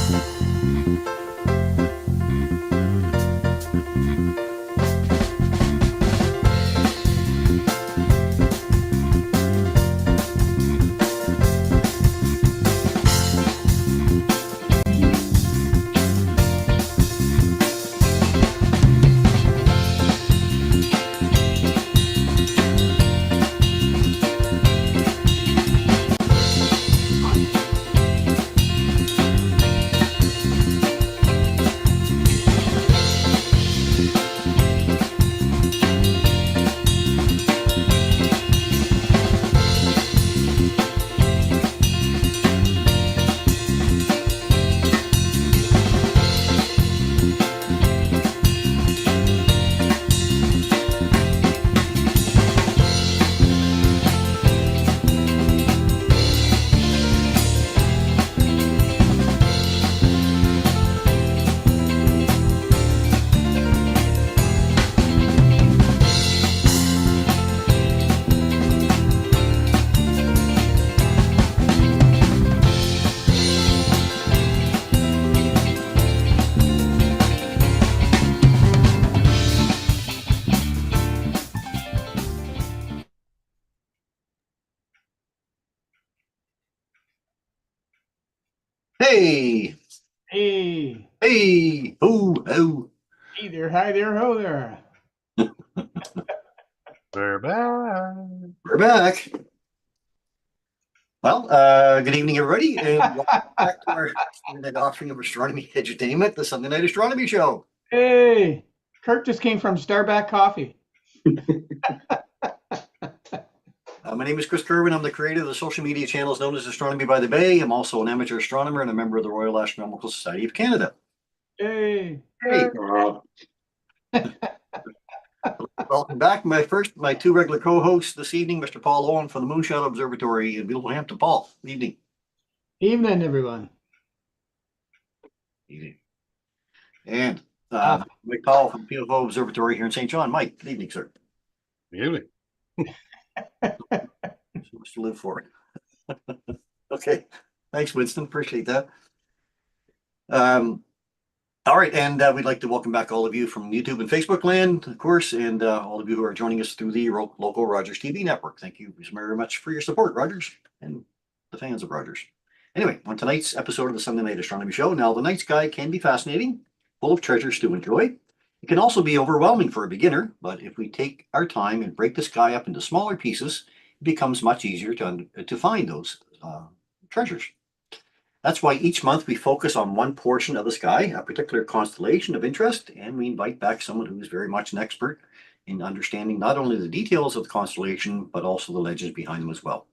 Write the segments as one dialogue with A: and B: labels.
A: Hey,
B: Hey,
A: hey, oh, oh.
B: hey there, hi there, ho there.
C: We're back.
A: We're back. Well, good evening, everybody, and welcome back to our Sunday night offering of astronomy edutainment, the Sunday Night Astronomy Show.
B: Hey, Kirk just came from Starback Coffee.
A: My name is Chris Kerwin. I'm the creator of the social media channels known as Astronomy by the Bay. I'm also an amateur astronomer and a member of the Royal Astronomical Society of Canada.
B: Hey,
A: Hey, welcome back. My two regular co-hosts this evening, Mr. Paul Owen from the Moonshot Observatory in beautiful Hampton. Paul, good evening.
B: evening, everyone.
A: Evening. And Mike Powell from the PFO Observatory here in St. John. Mike, good evening, sir.
C: Really?
A: So much to live for. Okay. Thanks, Winston. Appreciate that. All right. And we'd like to welcome back all of you from YouTube and Facebook land, of course, and all of you who are joining us through the local Rogers TV network. Thank you very much for your support, Rogers, and the fans of Rogers. Anyway, on tonight's episode of the Sunday Night Astronomy Show, now the night sky can be fascinating, full of treasures to enjoy. It can also be overwhelming for a beginner, but if we take our time and break the sky up into smaller pieces, it becomes much easier to find those treasures. That's why each month we focus on one portion of the sky, a particular constellation of interest, and we invite back someone who is very much an expert in understanding not only the details of the constellation, but also the legends behind them as well.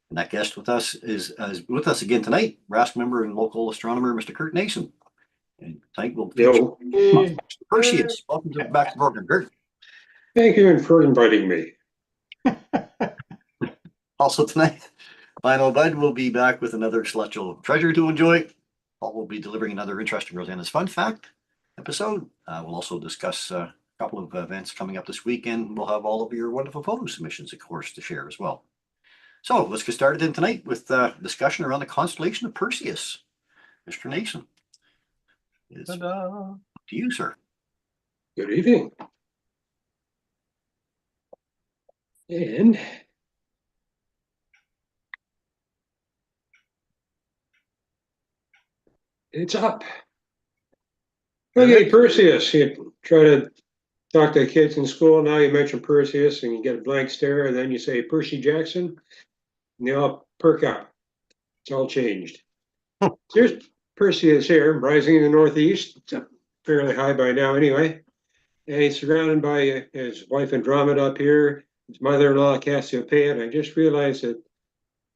A: And that guest with us is with us again tonight, RASC member and local astronomer, Mr. Kurt Nason. And tonight we'll feature Perseus. Welcome back to the program, Kurt.
D: Thank you for inviting me.
A: Also tonight, Lionel Bud will be back with another celestial treasure to enjoy. Paul will be delivering another interesting Rosanna's Fun Fact episode. We'll also discuss a couple of events coming up this weekend. We'll have all of your wonderful photo submissions, of course, to share as well. So let's get started in tonight with discussion around the constellation of Perseus. Mr. Nason. It's to you, sir.
D: Good evening. And it's up. Okay, Perseus. You try to talk to kids in school. Now you mention Perseus and you get a blank stare, and then you say Percy Jackson, and they all perk up. It's all changed. Here's Perseus here, rising in the northeast. It's up fairly high by now anyway. And he's surrounded by his wife Andromeda up here, his mother-in-law Cassiopeia. And I just realized that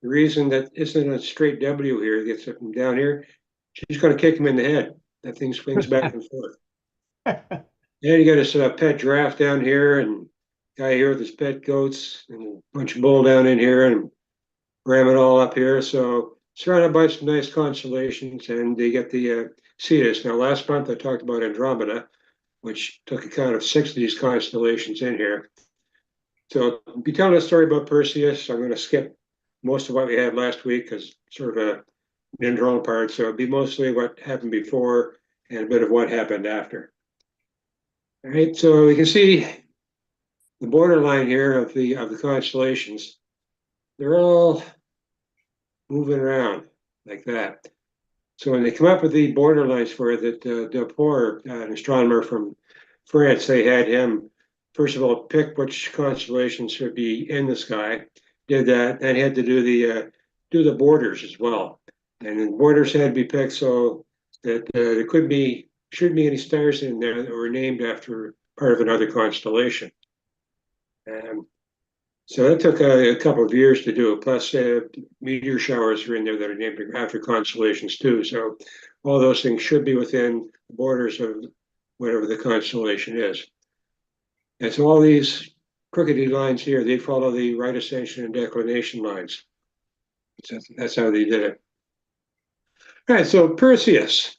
D: the reason that isn't a straight W here, gets up and down here, she's going to kick him in the head. That thing swings back and forth. And you got his pet giraffe down here, and guy here with his pet goats, and a bunch of bull down in here, and ram it all up here. So surrounded by some nice constellations, and they get the Cetus. Now, last month I talked about Andromeda, which took account of 6 of these constellations in here. So I'll be telling a story about Perseus. I'm going to skip most of what we had last week because sort of a been drawn apart. So it'd be mostly what happened before and a bit of what happened after. All right, so you can see the borderline here of the constellations. They're all moving around like that. So when they come up with the borderlines for it, that Duport, an astronomer from France, they had him first of all pick which constellations should be in the sky. Did that, and he had to do the borders as well. And the borders had to be picked so that there shouldn't be any stars in there that were named after part of another constellation. So that took a couple of years to do. Plus, meteor showers are in there that are named after constellations too. So all those things should be within the borders of whatever the constellation is. And so all these crooked lines here, they follow the right ascension and declination lines. So that's how they did it. All right, so Perseus,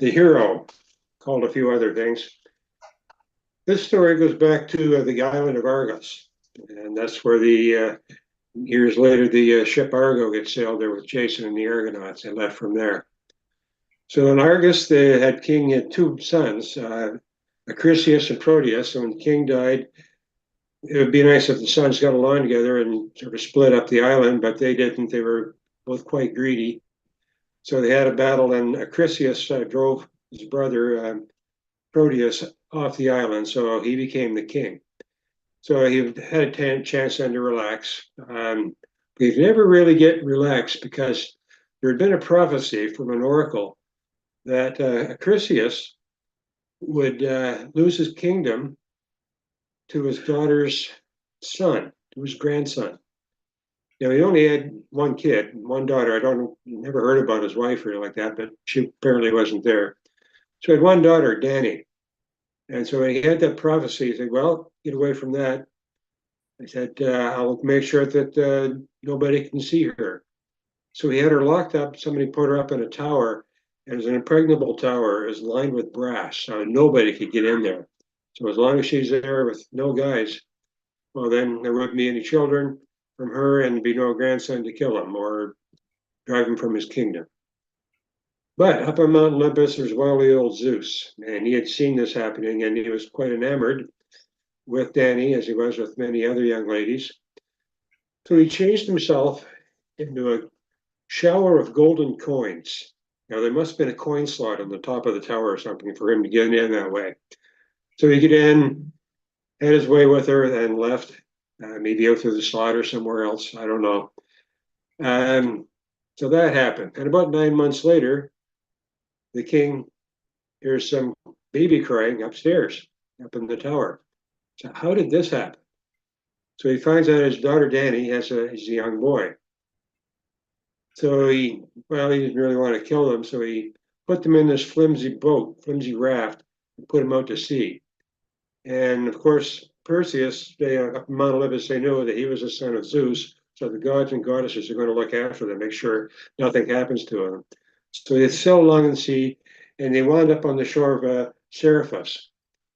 D: the hero, called a few other things. This story goes back to the island of Argos. And that's where years later, the ship Argo gets sailed there with Jason and the Argonauts and left from there. So in Argus, they had king had two sons, Acrisius and Proteus. So when the king died, it would be nice if the sons got along together and sort of split up the island, but they didn't. They were both quite greedy. So they had a battle, and Acrisius drove his brother Proteus off the island, so he became the king. So he had a chance then to relax. He'd never really get relaxed because there had been a prophecy from an oracle that Acrisius would lose his kingdom to his daughter's son, to his grandson. Now, he only had one kid, one daughter. Never heard about his wife or like that, but she apparently wasn't there. So he had one daughter, Dani. And so when he had that prophecy, he said, well, get away from that. I said, I'll make sure that nobody can see her. So he had her locked up. Somebody put her up in a tower. It was an impregnable tower. It was lined with brass. So nobody could get in there. So as long as she's there with no guys, well, then there wouldn't be any children from her and be no grandson to kill him or drive him from his kingdom. But up on Mount Olympus, there's wily old Zeus. And he had seen this happening and he was quite enamored with Dani, as he was with many other young ladies. So he changed himself into a shower of golden coins. Now, there must have been a coin slot on the top of the tower or something for him to get in that way. So he get in, had his way with her, and left, maybe out through the slot or somewhere else. I don't know. So that happened. And about 9 months later, the king hears some baby crying upstairs, up in the tower. So how did this happen? So he finds out his daughter Dani is a young boy. So he didn't really want to kill them, so he put them in this flimsy raft, and put them out to sea. And of course, Perseus, up in Mount Olympus, they knew that he was a son of Zeus, so the gods and goddesses are going to look after them, make sure nothing happens to them. So they sailed along in the sea, and they wound up on the shore of Seriphus,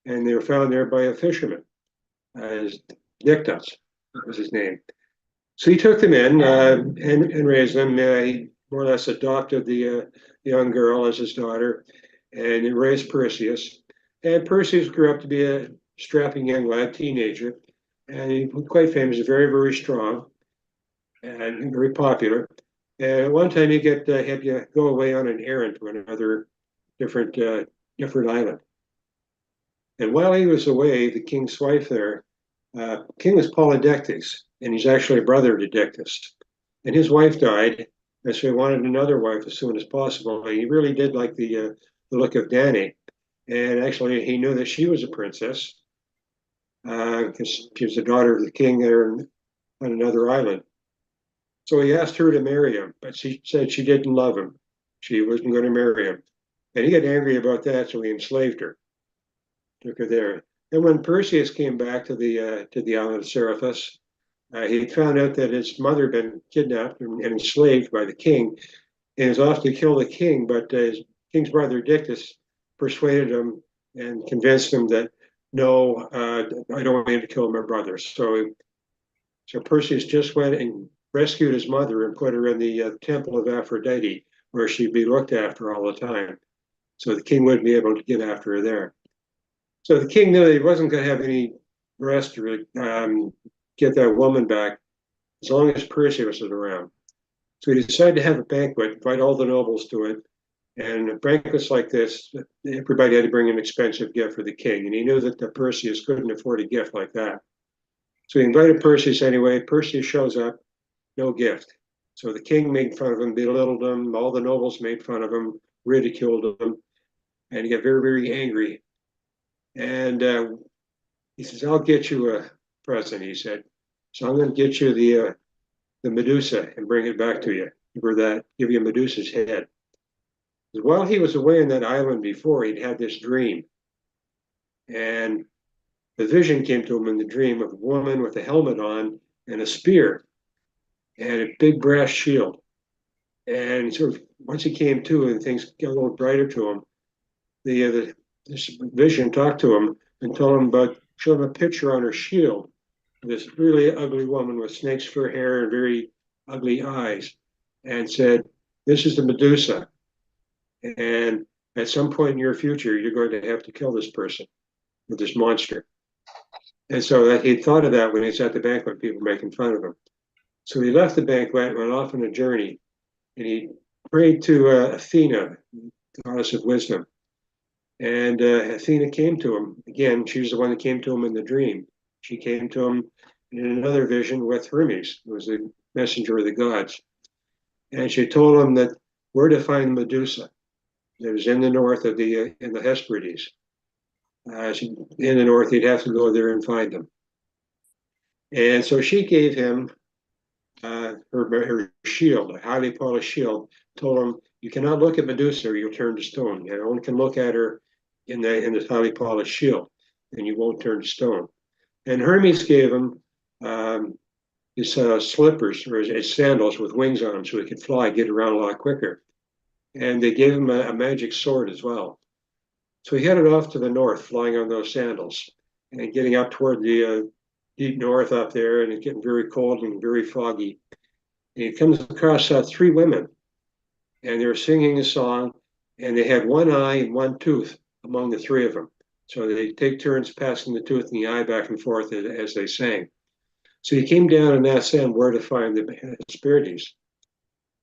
D: and they were found there by a fisherman. Dictys was his name. So he took them in and raised them. He more or less adopted the young girl as his daughter, and he raised Perseus. And Perseus grew up to be a strapping young lad, teenager, and he was quite famous, very, very strong, and very popular. And one time he had to go away on an errand to another different island. And while he was away, the king's wife there, king was Polydectes, and he's actually a brother to Dictys. And his wife died, and so he wanted another wife as soon as possible. He really did like the look of Dani, and actually he knew that she was a princess because she was the daughter of the king there on another island. So he asked her to marry him, but she said she didn't love him. She wasn't going to marry him. And he got angry about that, so he enslaved her, took her there. And when Perseus came back to the island of Seriphus, he found out that his mother had been kidnapped and enslaved by the king, and was off to kill the king. But his king's brother Dictys persuaded him and convinced him that no, I don't want him to kill my brother. So Perseus just went and rescued his mother and put her in the temple of Aphrodite, where she'd be looked after all the time. So the king wouldn't be able to get after her there. So the king knew that he wasn't going to have any rest to get that woman back as long as Perseus was around. So he decided to have a banquet, invite all the nobles to it. And banquets like this, everybody had to bring an expensive gift for the king. And he knew that the Perseus couldn't afford a gift like that. So he invited Perseus anyway. Perseus shows up, no gift. So the king made fun of him, belittled him. All the nobles made fun of him, ridiculed him. And he got very, very angry. And he says, I'll get you a present, he said. So I'm going to get you the Medusa and bring it back to you. Give you Medusa's head. While he was away on that island before, he'd had this dream. And the vision came to him in the dream of a woman with a helmet on and a spear and a big brass shield. And sort of once he came to and things got a little brighter to him, this vision talked to him and told him about, showed him a picture on her shield, this really ugly woman with snake's fur hair and very ugly eyes, and said, this is the Medusa. And at some point in your future, you're going to have to kill this person, or this monster. And so that he thought of that when he was at the banquet, people making fun of him. So he left the banquet, went off on a journey, and he prayed to Athena, the goddess of wisdom. And Athena came to him. Again, she was the one that came to him in the dream. She came to him in another vision with Hermes, who was the messenger of the gods. And she told him that where to find Medusa. It was in the north of in the Hesperides. In the north, he'd have to go there and find them. And so she gave him her shield, a highly polished shield, told him, you cannot look at Medusa or you'll turn to stone. You only can look at her in this highly polished shield, and you won't turn to stone. And Hermes gave him his slippers or his sandals with wings on them so he could fly, get around a lot quicker. And they gave him a magic sword as well. So he headed off to the north, flying on those sandals and getting up toward the deep north up there, and it's getting very cold and very foggy. And he comes across three women, and they're singing a song, and they had one eye and one tooth among the three of them. So they take turns passing the tooth and the eye back and forth as they sang. So he came down and asked them where to find the Hesperides.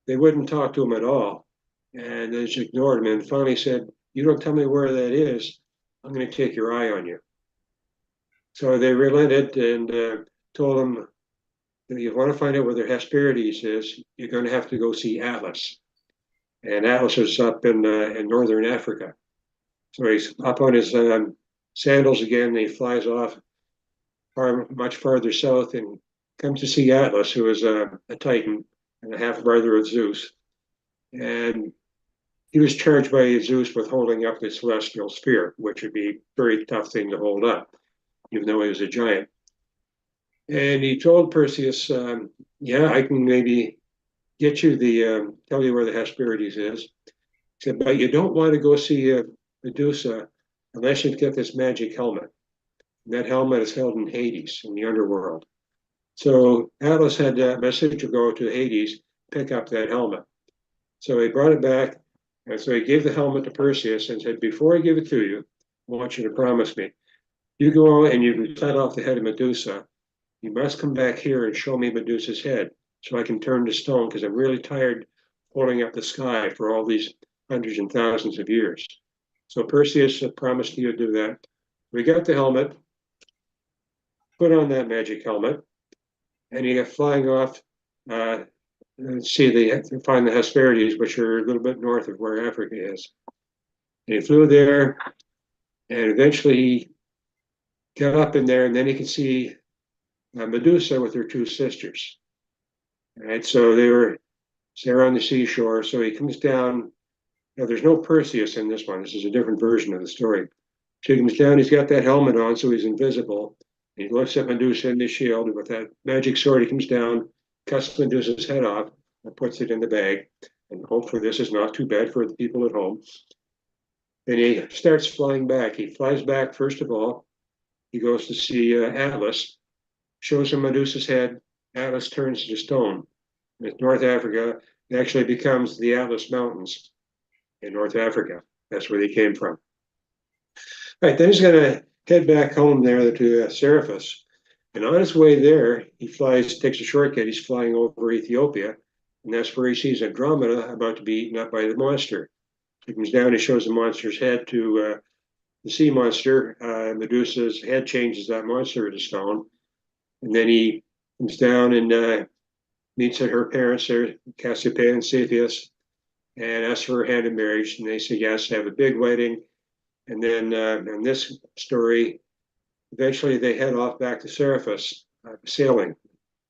D: They wouldn't talk to him at all, and they just ignored him, and finally said, you don't tell me where that is, I'm going to take your eye on you. So they relented and told him, if you want to find out where the Hesperides is, you're going to have to go see Atlas. And Atlas is up in northern Africa. So he's up on his sandals again, and he flies off much farther south and comes to see Atlas, who is a Titan and a half brother of Zeus. And he was charged by Zeus with holding up the celestial sphere, which would be a very tough thing to hold up, even though he was a giant. And he told Perseus, yeah, I can maybe get you tell you where the Hesperides is. He said, but you don't want to go see Medusa unless you get this magic helmet. And that helmet is held in Hades, in the underworld. So Atlas had a message to go to Hades, pick up that helmet. So he brought it back, and so he gave the helmet to Perseus and said, before I give it to you, I want you to promise me, you go and you cut off the head of Medusa, you must come back here and show me Medusa's head so I can turn to stone, because I'm really tired holding up the sky for all these hundreds and thousands of years. So Perseus promised you to do that. We got the helmet, put on that magic helmet, and he got flying off and find the Hesperides, which are a little bit north of where Africa is. And he flew there, and eventually he got up in there, and then he could see Medusa with her two sisters. All right, so they're on the seashore. So he comes down. Now, there's no Perseus in this one. This is a different version of the story. So he comes down. He's got that helmet on, so he's invisible. He looks at Medusa in the shield with that magic sword. He comes down, cuts Medusa's head off, and puts it in the bag. And hopefully this is not too bad for the people at home. And he starts flying back. He flies back, first of all. He goes to see Atlas, shows him Medusa's head. Atlas turns to stone. It's North Africa. It actually becomes the Atlas Mountains in North Africa. That's where they came from. All right, then he's going to head back home there to Seriphus. And on his way there, he takes a shortcut. He's flying over Ethiopia. And that's where he sees Andromeda about to be eaten up by the monster. He comes down and shows the monster's head to the sea monster. Medusa's head changes that monster to stone. And then he comes down and meets her parents there, Cassiopeia and Cepheus, and asks for her hand in marriage. And they say yes, have a big wedding. And then in this story, eventually they head off back to Seriphus, sailing,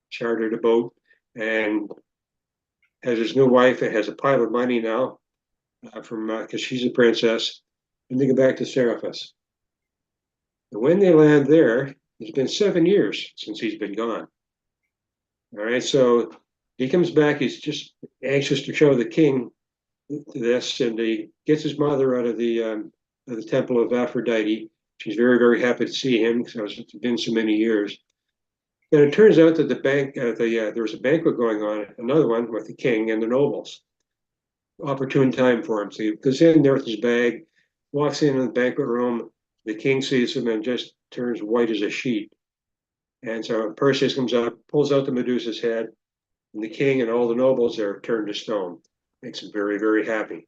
D: chartered a boat, and has his new wife and has a pile of money now from because she's a princess, and they go back to Seriphus. And when they land there, it's been 7 years since he's been gone. All right, so he comes back. He's just anxious to show the king this, and he gets his mother out of the temple of Aphrodite. She's very, very happy to see him because it's been so many years. And it turns out that there was a banquet going on, another one with the king and the nobles. Opportune time for him. So he goes in there with his bag, walks in the banquet room. The king sees him and just turns white as a sheet. And so Perseus comes up, pulls out the Medusa's head, and the king and all the nobles are turned to stone. Makes him very, very happy.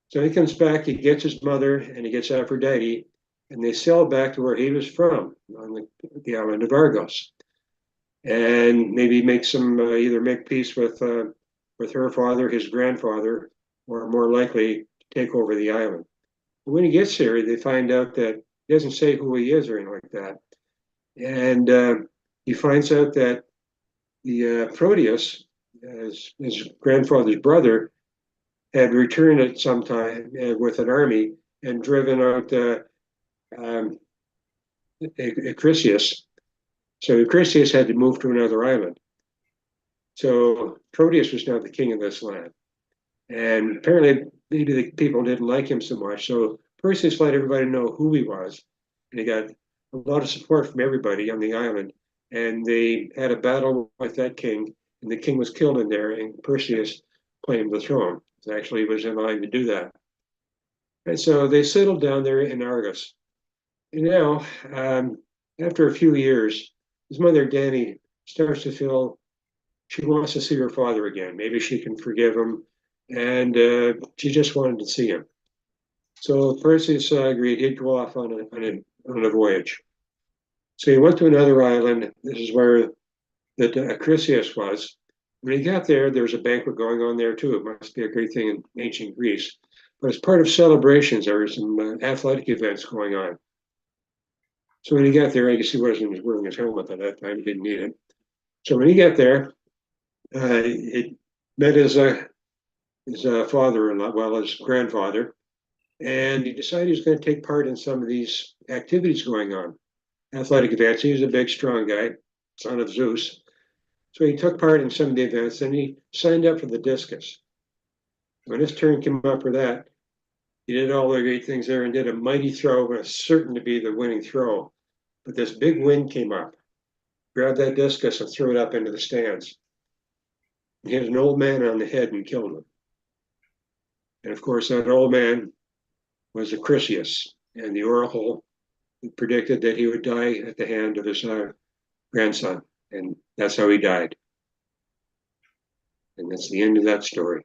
D: So he comes back, he gets his mother, and he gets Aphrodite, and they sail back to where he was from, on the island of Argos, and maybe make some either make peace with her father, his grandfather, or more likely take over the island. But when he gets here, they find out that he doesn't say who he is or anything like that, and he finds out that the Proteus, his grandfather's brother, had returned at some time with an army and driven out um, Acrisius. So Acrisius had to move to another island. So Proteus was now the king of this land. And apparently, maybe the people didn't like him so much. So Perseus let everybody know who he was. And he got a lot of support from everybody on the island. And they had a battle with that king. And the king was killed in there. And Perseus claimed the throne. He actually was in line to do that. And so they settled down there in Argos. And now, after a few years, his mother, Danny, starts to feel she wants to see her father again. Maybe she can forgive him. And she just wanted to see him. So Perseus agreed he'd go off on a voyage. So he went to another island. This is where the Acrisius was. When he got there, there was a banquet going on there too. It must be a great thing in ancient Greece. But as part of celebrations, there were some athletic events going on. So when he got there, I guess he wasn't wearing his helmet at that time. He didn't need it. So when he got there, he met his father-in-law, well, his grandfather, and he decided he was going to take part in some of these activities going on, athletic events. He was a big, strong guy, son of Zeus. So he took part in some of the events, and he signed up for the discus. When his turn came up for that, he did all the great things there and did a mighty throw, was certain to be the winning throw. But this big wind came up, grabbed that discus and threw it up into the stands. He hit an old man on the head and killed him. And of course, that old man was Acrisius, and the oracle predicted that he would die at the hand of his grandson, and that's how he died. And that's the end of that story.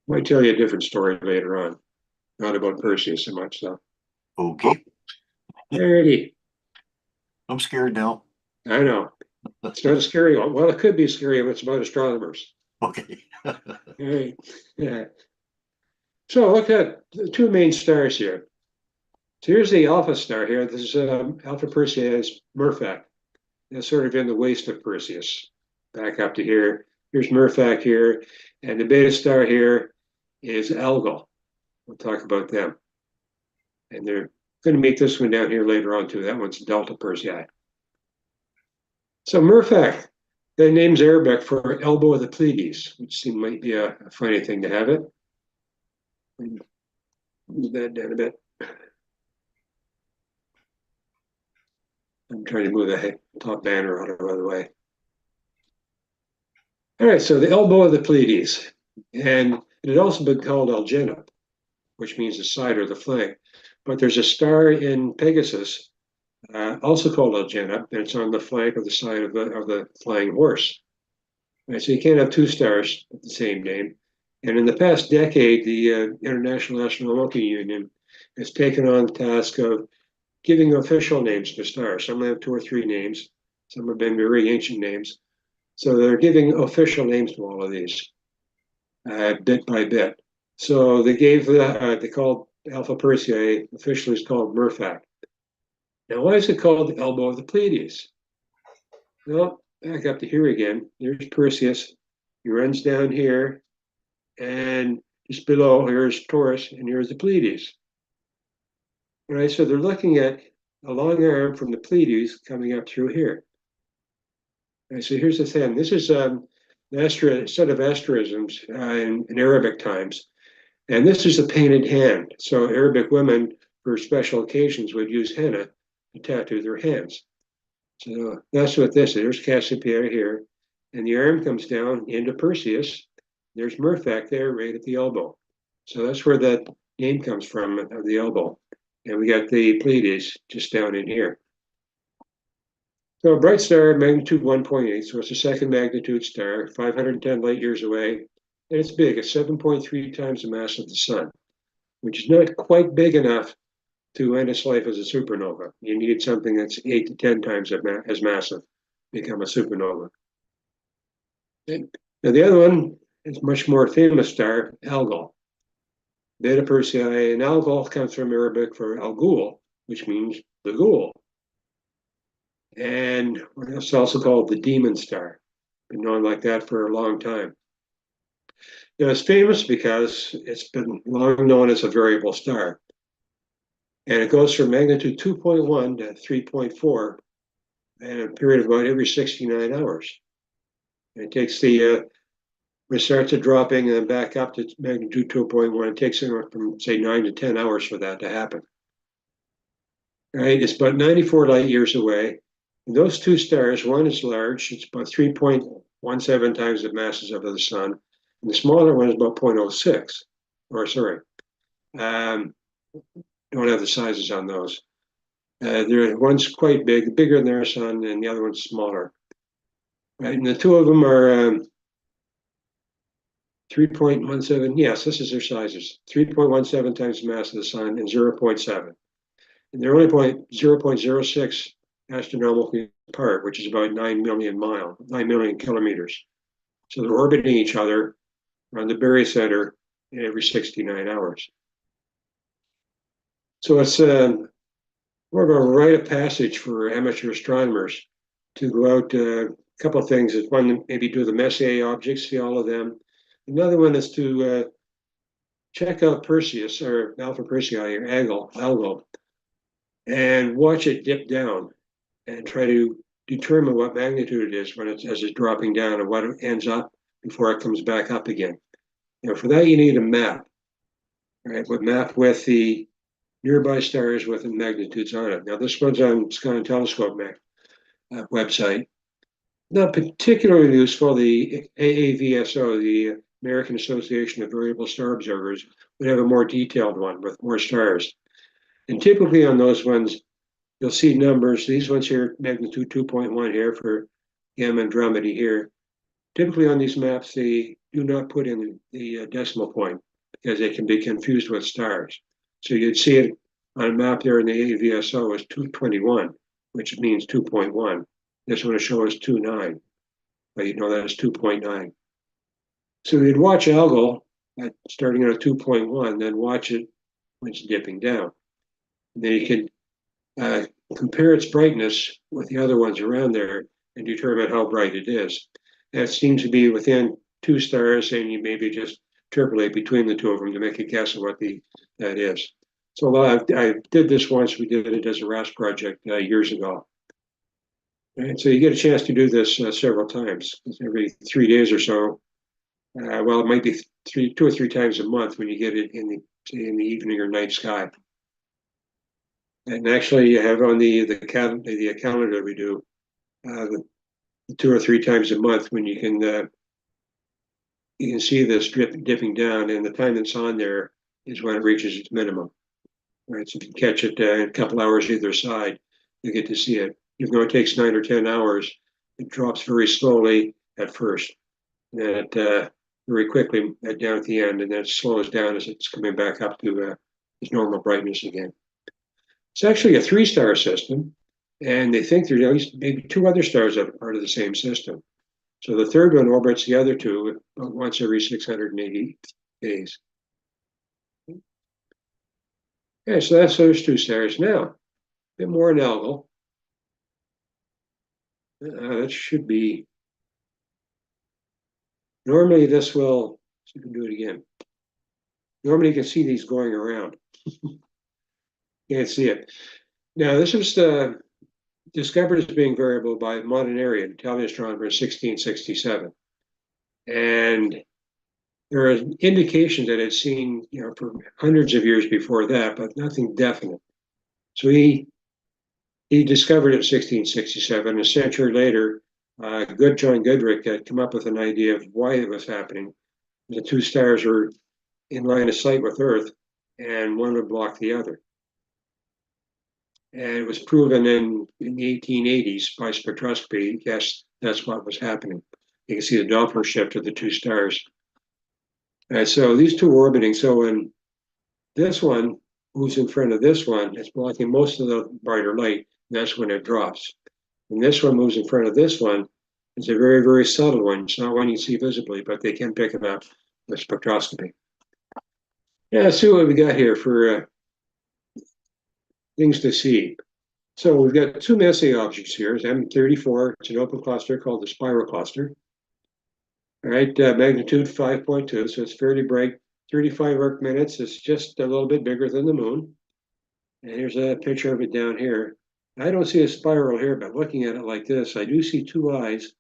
D: I might tell you a different story later on, not about Perseus so much, though.
A: Okay,
D: Alrighty,
A: I'm scared now.
D: I know. It's not a scary one. Well, it could be scary if it's about astronomers.
A: Okay.
D: All right. Yeah. So look at the two main stars here. So here's the alpha star here. This is Alpha Persei Murphak. That's sort of in the waist of Perseus. Back up to here. Here's Murphak here. And the beta star here is Algol. We'll talk about them. And they're going to meet this one down here later on too. That one's Delta Persei. So Murphak, the name's Arabic for elbow of the Pleiades, which might be a funny thing to have it. Move that down a bit. I'm trying to move the top banner out of the way. All right, so the elbow of the Pleiades, and it had also been called Algena, which means the side or the flank. But there's a star in Pegasus, also called Algena, and it's on the flank of the side of the flying horse. Right, so you can't have two stars with the same name. And in the past decade, the International Astronomical Union has taken on the task of giving official names to stars. Some have two or three names, some have been very ancient names. So they're giving official names to all of these, bit by bit. So they called Alpha Persei, officially it's called Murphak. Now, why is it called the elbow of the Pleiades? Well, back up to here again. There's Perseus. He runs down here, and just below here's Taurus, and here's the Pleiades. All right, so they're looking at a long arm from the Pleiades coming up through here. All right, so here's the thing. This is a set of asterisms in Arabic times, and this is the painted hand. So Arabic women, for special occasions, would use henna to tattoo their hands. So that's what this is. There's Cassiopeia here, and the arm comes down into Perseus. There's Murphak there, right at the elbow. So that's where that name comes from, of the elbow. And we got the Pleiades just down in here. So a bright star, magnitude 1.8, so it's a second magnitude star, 510 light years away, and it's big. It's 7.3 times the mass of the sun, which is not quite big enough to end its life as a supernova. You need something that's 8 to 10 times as massive to become a supernova. And now the other one is a much more famous star, Algol. Beta Persei, and Algol comes from Arabic for Al Ghul, which means the ghoul. And it's also called the demon star. Been known like that for a long time. Now, it's famous because it's been long known as a variable star. And it goes from magnitude 2.1 to 3.4 in a period of about every 69 hours. And it takes when it starts dropping and then back up to magnitude 2.1, it takes anywhere from, say, 9 to 10 hours for that to happen. Right? It's about 94 light years away. And those two stars, one is large, it's about 3.17 times the masses of the sun, and the smaller one is about 0.06, or sorry, don't have the sizes on those. One's quite big, bigger than their sun, and the other one's smaller. Right, and the two of them are 3.17, yes, this is their sizes, 3.17 times the mass of the sun and 0.7. And they're only 0.06 astronomically apart, which is about 9 million kilometers. So they're orbiting each other around the barycenter every 69 hours. So it's more of a rite of passage for amateur astronomers to go out. A couple of things is one, maybe do the Messier objects, see all of them. Another one is to check out Perseus or Alpha Persei or Algol, and watch it dip down and try to determine what magnitude it is as it's dropping down and what it ends up before it comes back up again. For that you need a map, right? A map with the nearby stars with the magnitudes on it. Now this one's on Sky and Telescope website. Not particularly useful. The AAVSO, the American Association of Variable Star Observers, would have a more detailed one with more stars. And typically on those ones, you'll see numbers. These ones here, magnitude 2.1 here for Gamma Andromedae here. Typically on these maps, they do not put in the decimal point because they can be confused with stars. So you'd see it on a map there in the AVSO as 221, which means 2.1. This one will show us 2.9, but you know that is 2.9. So you'd watch Algol starting at a 2.1, then watch it when it's dipping down. And then you can compare its brightness with the other ones around there and determine how bright it is. That seems to be within two stars, and you maybe just interpolate between the two of them to make a guess of what that is. So I did this once. We did it as a RAS project years ago. And so you get a chance to do this several times, every 3 days or so. Well, it might be 2 or 3 times a month when you get it in the evening or night sky. And actually, you have on the calendar we do the 2 or 3 times a month when you can you can see this dipping down, and the time it's on there is when it reaches its minimum. Right, so if you catch it in a couple hours either side, you get to see it. Even though it takes 9 or 10 hours, it drops very slowly at first, and it very quickly down at the end, and then it slows down as it's coming back up to its normal brightness again. It's actually a 3-star system, and they think there's at least maybe 2 other stars that are part of the same system. So the third one orbits the other 2 about once every 680 days. Okay, so that's those 2 stars. Now, a bit more in algal. That should be, normally this will, so you can do it again. Normally you can see these going around. Can't see it. Now, this was discovered as being variable by Montanari, Italian astronomer, in 1667. And there are indications that it's seen, for hundreds of years before that, but nothing definite. So he discovered it in 1667. A century later, John Goodrick had come up with an idea of why it was happening. The 2 stars were in line of sight with Earth, and one would block the other. And it was proven in the 1880s by spectroscopy. Yes, that's what was happening. You can see the Doppler shift of the 2 stars. And so these 2 were orbiting. So when this one moves in front of this one, it's blocking most of the brighter light. And that's when it drops. When this one moves in front of this one, it's a very, very subtle one. It's not one you see visibly, but they can pick it up with spectroscopy. Yeah, let's see what we got here for things to see. So we've got 2 messy objects here. It's M34. It's an open cluster called the spiral cluster. All right, magnitude 5.2, so it's fairly bright. 35 arc minutes. It's just a little bit bigger than the moon. And here's a picture of it down here. I don't see a spiral here, but looking at it like this, I do see 2 eyes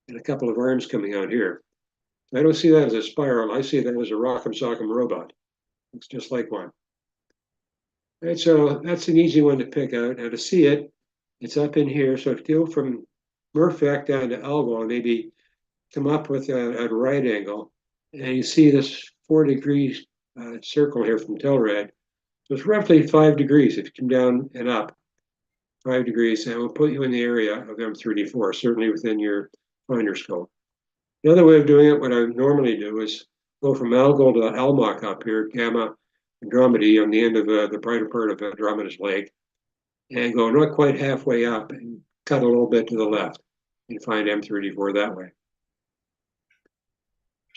D: and a couple of arms coming out here. I don't see that as a spiral. I see that as a rock'em sock'em robot. Looks just like one. All right, so that's an easy one to pick out. Now to see it, it's up in here. So if you go from Murphac down to Algol, maybe come up with a right angle, and you see this 4-degree circle here from Telrad. So it's roughly 5 degrees if you come down and up 5 degrees, and it will put you in the area of M34, certainly within your finder scope. The other way of doing it, what I normally do is go from Algol to Almach up here, Gamma Andromedae on the end of the brighter part of Andromeda's leg, and go not quite halfway up and cut a little bit to the left and find M34 that way.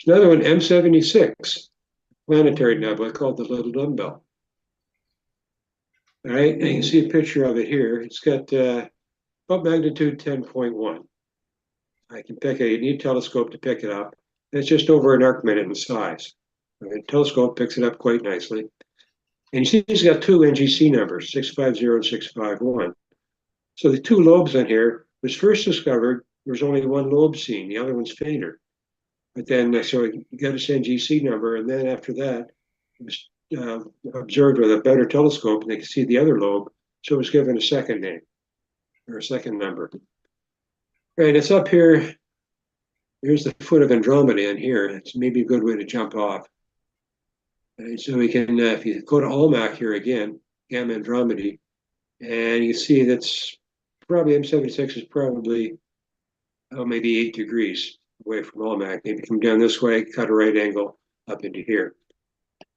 D: There's another one, M76, planetary nebula called the Little Dumbbell. All right, and you can see a picture of it here. It's got about magnitude 10.1. I can pick you need a telescope to pick it up. It's just over an arc minute in size. The telescope picks it up quite nicely. And you see it's got 2 NGC numbers, 650 and 651. So the 2 lobes on here was first discovered, there was only 1 lobe seen, the other one's fainter. But then, so you got its NGC number, and then after that, it was observed with a better telescope, and they could see the other lobe, so it was given a second name, or a second number. Right, it's up here. Here's the foot of Andromeda in here. It's maybe a good way to jump off. And so we can, if you go to Almach here again, Gamma Andromedae, and you see that's probably M76 is probably maybe 8 degrees away from Almach. Maybe come down this way, cut a right angle up into here.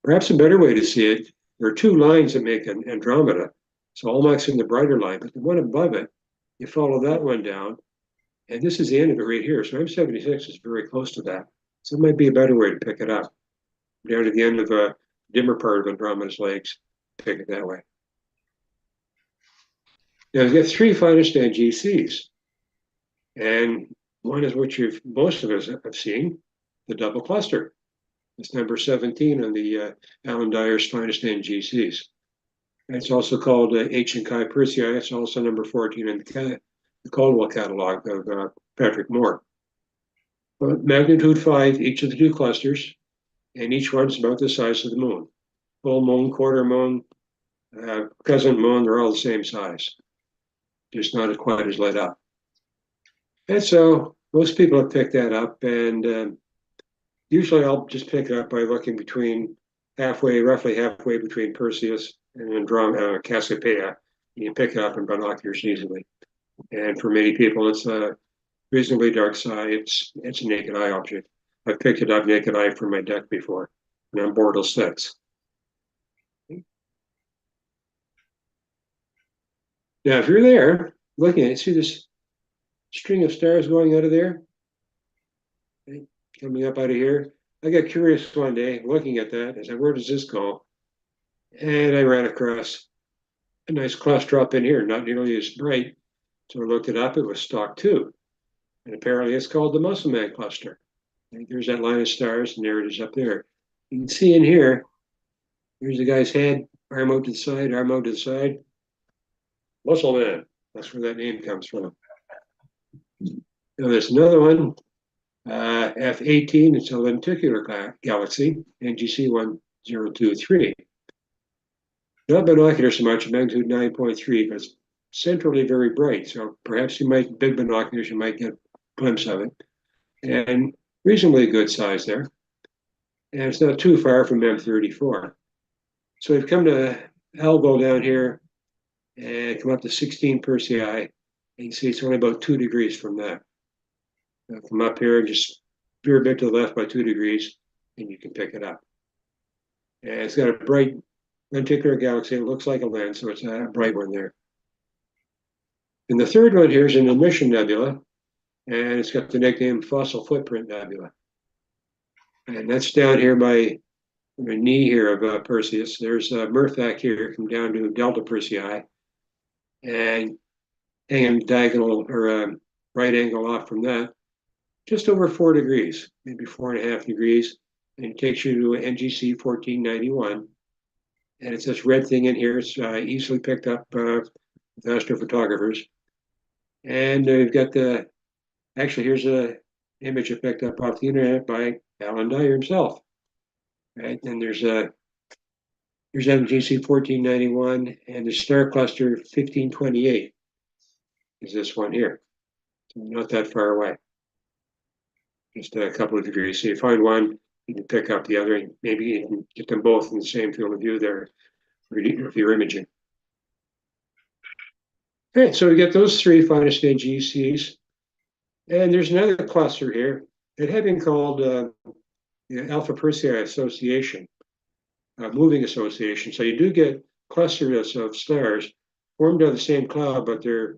D: Perhaps a better way to see it, there are 2 lines that make an Andromeda. So Almach's in the brighter line, but the one above it, you follow that one down, and this is the end of it right here. So M76 is very close to that. So it might be a better way to pick it up. Down to the end of the dimmer part of Andromeda's legs, pick it that way. Now we've got 3 finest NGCs. And one is what most of us have seen, the double cluster. It's number 17 on the Alan Dyer's finest NGCs. It's also called H and Chi Persei. It's also number 14 in the Caldwell catalog of Patrick Moore. Magnitude 5, each of the 2 clusters, and each one's about the size of the moon. Full moon, quarter moon, crescent moon, they're all the same size, just not quite as lit up. And so most people have picked that up, and Usually I'll just pick it up by looking between roughly halfway between Perseus and Andromeda, Cassiopeia. You can pick it up in binoculars easily. And for many people, it's a reasonably dark sky. It's a naked eye object. I've picked it up naked eye from my deck before, and on Bortle 6. Now, if you're there looking at it, see this string of stars going out of there? Okay, coming up out of here. I got curious one day looking at that. I said, where does this go? And I ran across a nice cluster up in here, not nearly as bright. So I looked it up. It was stock 2. And apparently it's called the Muscle Man cluster. And there's that line of stars, and there it is up there. You can see in here, here's the guy's head, arm out to the side, arm out to the side. Muscle Man. That's where that name comes from. Now there's another one, F18. It's a lenticular galaxy, NGC 1023. Not binocular so much, magnitude 9.3, but it's centrally very bright. So perhaps big binoculars, you might get a glimpse of it. And reasonably good size there. And it's not too far from M34. So we've come to Algol down here and come up to 16 Persei. And you can see it's only about 2 degrees from that. Come up here and just veer a bit to the left by 2 degrees, and you can pick it up. And it's got a bright lenticular galaxy. It looks like a lens, so it's a bright one there. And the third one here is an emission nebula, and it's got the nickname Fossil Footprint Nebula. And that's down here by the knee here of Perseus. There's Murthak here, come down to Delta Persei, and hanging diagonal or right angle off from that, just over 4 degrees, maybe 4.5 degrees, and it takes you to NGC 1491. And it's this red thing in here. It's easily picked up with astrophotographers. And we've got actually, here's an image I picked up off the internet by Alan Dyer himself. Right, and here's NGC 1491, and the star cluster 1528 is this one here. So not that far away. Just a couple of degrees. So you find one, you can pick up the other, and maybe you can get them both in the same field of view there if you're imaging. Okay, so we get those 3 finest NGCs. And there's another cluster here. It had been called the Alpha Persei Association, moving association. So you do get clusters of stars formed out of the same cloud, but they're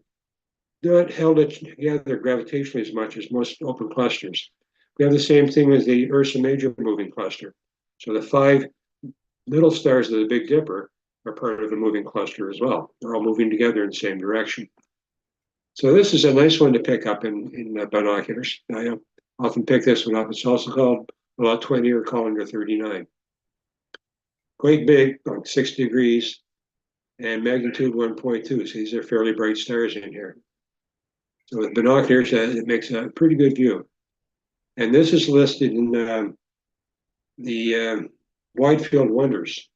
D: not held together gravitationally as much as most open clusters. We have the same thing as the Ursa Major moving cluster. So the 5 little stars of the Big Dipper are part of the moving cluster as well. They're all moving together in the same direction. So this is a nice one to pick up in binoculars. I often pick this one up. It's also called Lot 20 or Colander 39. Quite big, about 6 degrees, and magnitude 1.2. So these are fairly bright stars in here. So with binoculars, it makes a pretty good view. And this is listed in the Wide Field Wonders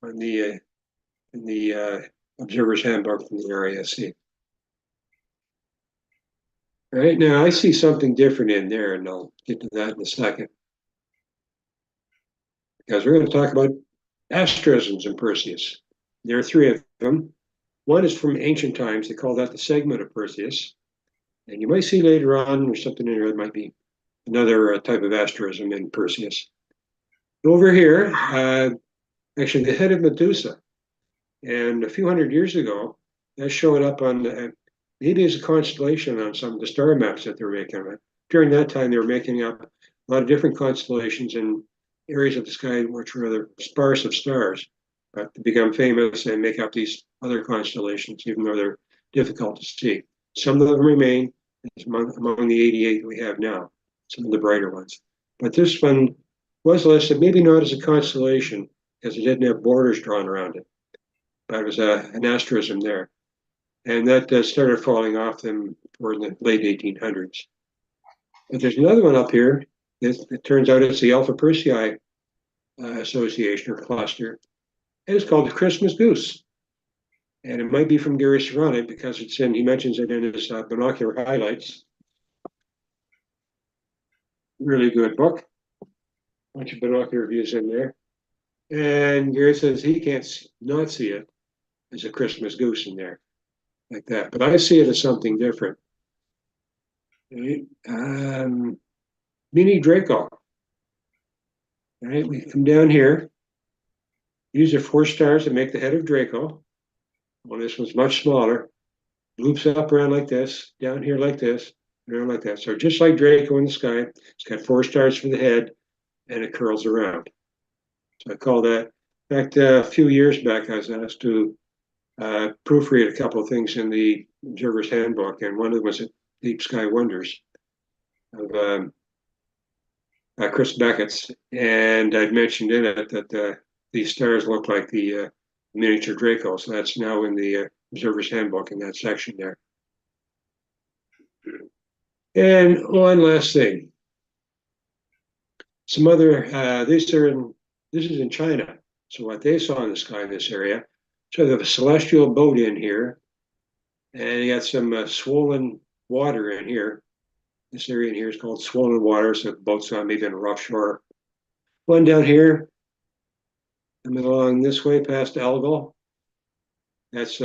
D: on in the Observer's Handbook from the RASC. All right, now I see something different in there, and I'll get to that in a second. Because we're going to talk about asterisms in Perseus. There are 3 of them. One is from ancient times. They call that the segment of Perseus. And you might see later on, or something in there, that might be another type of asterism in Perseus. Over here, actually the head of Medusa. And a few hundred years ago, that showed up on, maybe as a constellation on some of the star maps that they were making. During that time, they were making up a lot of different constellations in areas of the sky which were rather sparse of stars, but to become famous and make up these other constellations, even though they're difficult to see. Some of them remain among the 88 we have now, some of the brighter ones. But this one was listed, maybe not as a constellation, because it didn't have borders drawn around it, but it was an asterism there. And that started falling off them toward the late 1800s. But there's another one up here. It turns out it's the Alpha Persei Association or cluster. And it's called the Christmas Goose. And it might be from Gary Serrano because he mentions it in his binocular highlights. Really good book. bunch of binocular views in there. And Gary says he can't not see it as a Christmas goose in there like that. But I see it as something different. Right? Mini Draco. Right, we come down here. These are 4 stars that make the head of Draco. Well, this one's much smaller. Loops up around like this, down here like this, around like that. So just like Draco in the sky, it's got 4 stars for the head, and it curls around. So I call that. In fact, a few years back, I was asked to proofread a couple of things in the Observer's Handbook, and one of them was Deep Sky Wonders of Chris Beckett's, and I'd mentioned in it that these stars look like the miniature Draco, so that's now in the Observer's Handbook in that section there. And one last thing, some other this is in China. So what they saw in the sky in this area, so they have a celestial boat in here, and you got some swollen water in here. This area in here is called swollen water, so the boat's on maybe on a rough shore. One down here, coming along this way past Algal. That's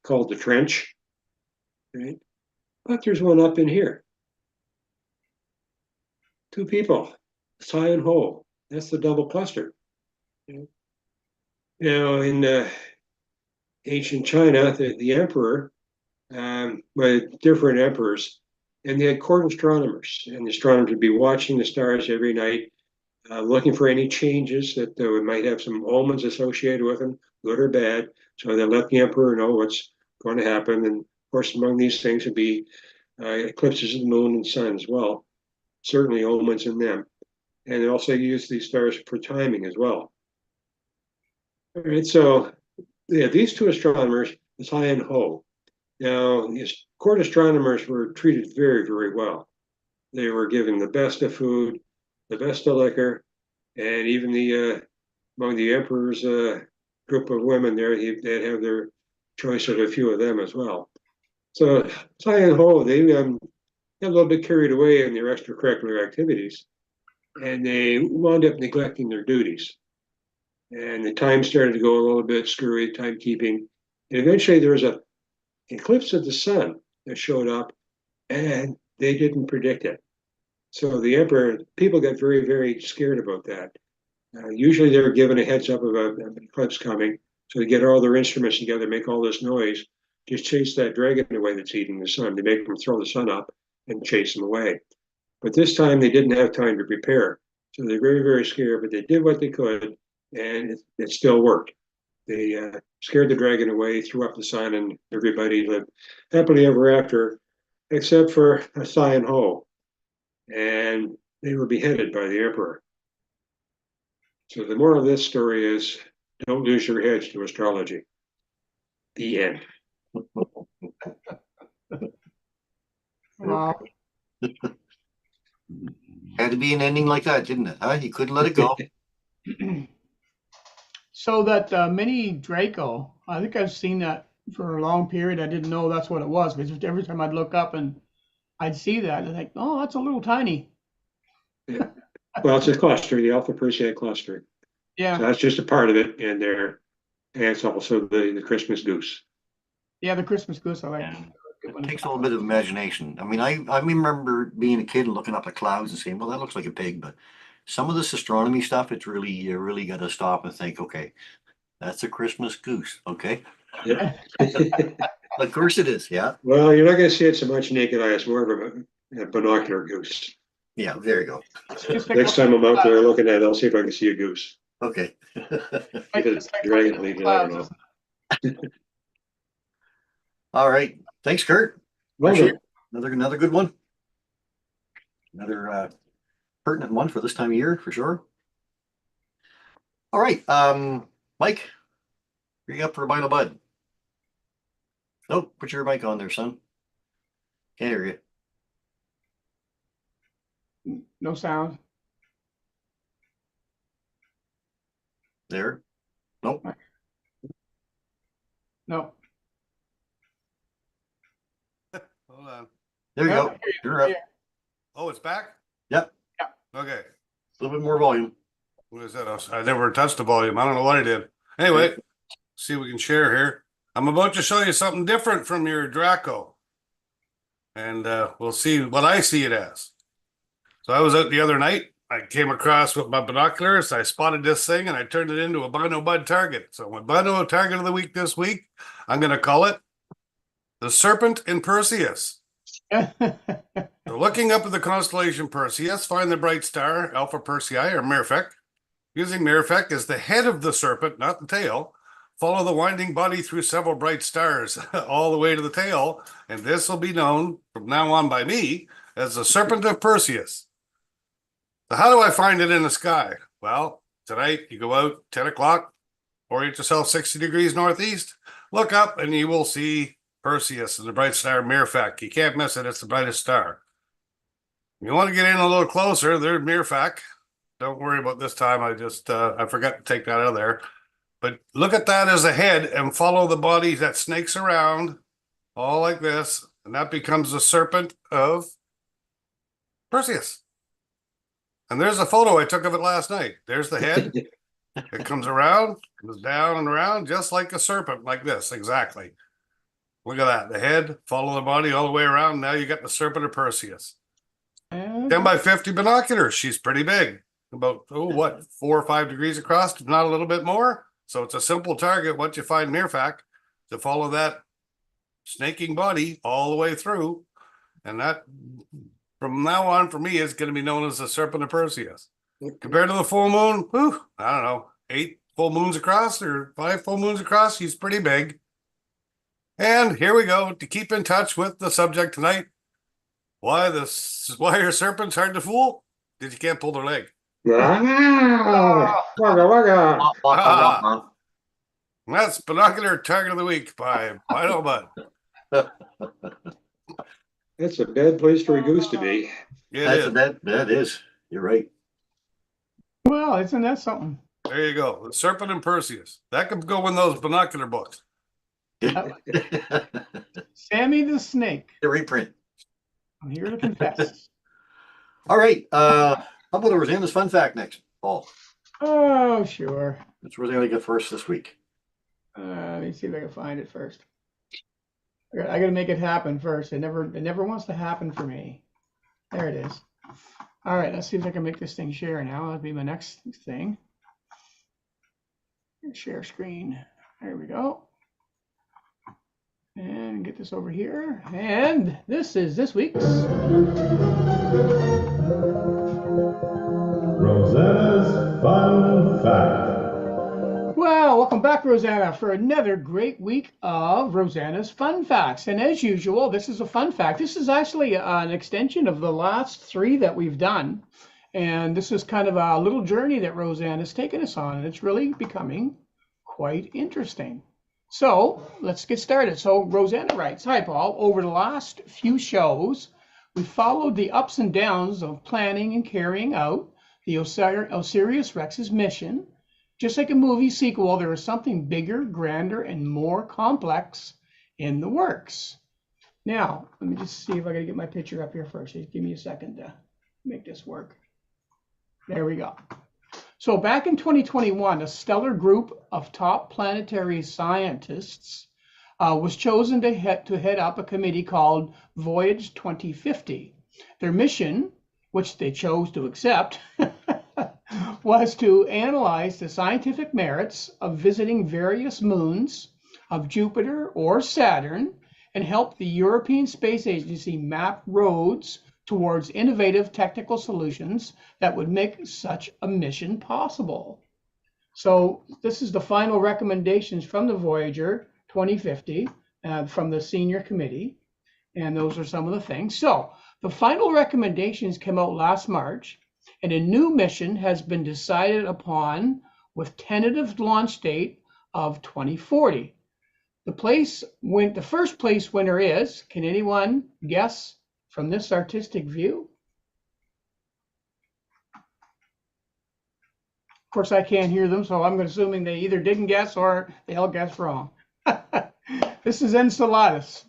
D: called the trench, right? But there's one up in here. 2 people, Psi and Ho. That's the double cluster. Now, in ancient China, the emperor, with different emperors, and they had court astronomers, and the astronomers would be watching the stars every night, looking for any changes that might have some omens associated with them, good or bad. So they let the emperor know what's going to happen. And of course, among these things would be eclipses of the moon and sun as well. Certainly omens in them. And they also use these stars for timing as well. All right, so yeah, these 2 astronomers, Psi and Ho. Now, these court astronomers were treated very, very well. They were given the best of food, the best of liquor, and even among the emperor's group of women there, they'd have their choice of a few of them as well. So Psi and Ho, they got a little bit carried away in their extracurricular activities, and they wound up neglecting their duties. And the time started to go a little bit screwy, timekeeping. And eventually there was an eclipse of the sun that showed up, and they didn't predict it. So the emperor, people got very, very scared about that. Usually they were given a heads up of an eclipse coming, so they get all their instruments together, make all this noise, just chase that dragon away that's eating the sun. They make them throw the sun up and chase them away. But this time they didn't have time to prepare. So they're very, very scared, but they did what they could, and it still worked. They scared the dragon away, threw up the sun, and everybody lived happily ever after, except for Psi and Ho. And they were beheaded by the emperor. So the moral of this story is, don't lose your heads to astrology. The end.
B: Wow.
A: Had to be an ending like that, didn't it? Huh? You couldn't let it go.
B: So that mini Draco, I think I've seen that for a long period. I didn't know that's what it was, because every time I'd look up and I'd see that, I'd think, oh, that's a little tiny.
D: Yeah. Well, it's a cluster, the Alpha Persei cluster. So
B: Yeah,
D: that's just a part of it, and it's also the Christmas goose.
B: yeah, the Christmas goose. I like.
A: Yeah.
B: Good
A: It
B: one.
A: takes a little bit of imagination. I mean, I remember being a kid and looking up at clouds and saying, well, that looks like a pig. But some of this astronomy stuff, it's really, you really got to stop and think, okay, that's a Christmas goose. Okay.
D: Yeah.
A: Of course it is. Yeah.
D: Well, you're not going to see it so much naked eye. It's more of a binocular goose.
A: Yeah. There you go.
B: Just like
D: Next time I'm out there looking at it, I'll see if I can see a goose.
A: Okay.
B: just like
D: Dragon
B: looking at
D: leaves,
B: the
D: I don't
B: clouds,
D: know.
A: All right. Thanks, Kurt.
D: Well
A: Appreciate
D: done.
A: it. Another good one. Another pertinent one for this time of year for sure. All right. Mike, are you up for a final bud? Nope. Put your mic on there, son. Can't hear you.
B: No sound.
A: There. Nope.
B: No.
C: Hold on.
A: There you
B: Oh,
A: go. You're up.
B: yeah.
C: Oh, it's back?
A: Yep.
C: Okay.
A: A little bit more volume.
C: What is that? I never touched the volume. I don't know what I did. Anyway, see if we can share here. I'm about to show you something different from your Draco. And we'll see what I see it as. So I was out the other night. I came across with my binoculars. I spotted this thing and I turned it into a Bino Bud target. So my Bino target of the week this week, I'm going to call it the Serpent in Perseus. So looking up at the constellation Perseus, find the bright star Alpha Persei or Mirific. Using Mirific as the head of the serpent, not the tail. Follow the winding body through several bright stars all the way to the tail, and this will be known from now on by me as the Serpent of Perseus. So how do I find it in the sky? Well, tonight you go out 10 o'clock, orient yourself 60 degrees northeast, look up and you will see Perseus and the bright star Mirific. You can't miss it, it's the brightest star. If you want to get in a little closer, there's Mirific. Don't worry about this time. I forgot to take that out of there. But look at that as a head and follow the body that snakes around all like this. And that becomes the Serpent of Perseus. And there's a photo I took of it last night. There's the head. It comes around, goes down and around, just like a serpent, like this, exactly. Look at that. The head, follow the body all the way around. Now you got the Serpent of Perseus. 10 by 50 binoculars. She's pretty big. About, 4 or 5 degrees across, if not a little bit more. So it's a simple target once you find Mirific to follow that snaking body all the way through. And that, from now on, for me, is going to be known as the Serpent of Perseus. Compared to the full moon, I don't know, 8 full moons across or 5 full moons across, she's pretty big. And here we go to keep in touch with the subject tonight. Why are serpents hard to fool? Because you can't pull their leg.
D: Ah, wagga, wagga.
C: That's Binocular Target of the Week by Bino Bud.
D: That's a bad place for a goose to be.
C: Yeah,
A: That is. You're right.
B: Well, isn't that something?
C: there you go. The Serpent and Perseus. That could go in those binocular books.
B: Sammy the Snake.
A: The reprint.
B: I'm here to confess.
A: All right. How about Rosanna's fun fact next, Paul?
B: Oh, sure.
A: That's Rosanna get first this week.
B: Let me see if I can find it first. I got to make it happen first. It never wants to happen for me. There it is. All right, let's see if I can make this thing share now. That'll be my next thing. Share screen. There we go. And get this over here. And this is this week's
E: Rosanna's Fun Fact.
B: Well, welcome back, Rosanna, for another great week of Rosanna's Fun Facts. And as usual, this is a fun fact. This is actually an extension of the last 3 that we've done. And this is kind of a little journey that Rosanna's taken us on, and it's really becoming quite interesting. So let's get started. So Rosanna writes, hi, Paul. Over the last few shows, we followed the ups and downs of planning and carrying out the Osiris Rex's mission. Just like a movie sequel, there is something bigger, grander, and more complex in the works. Now, let me just see if I can get my picture up here first. Just give me a second to make this work. There we go. So back in 2021, a stellar group of top planetary scientists was chosen to head up a committee called Voyage 2050. Their mission, which they chose to accept, was to analyze the scientific merits of visiting various moons of Jupiter or Saturn and help the European Space Agency map roads towards innovative technical solutions that would make such a mission possible. So this is the final recommendations from the Voyager 2050 from the senior committee. And those are some of the things. So the final recommendations came out last March, and a new mission has been decided upon with tentative launch date of 2040. The first place winner is, can anyone guess from this artistic view? Of course, I can't hear them, so I'm assuming they either didn't guess or they all guessed wrong. This is Enceladus.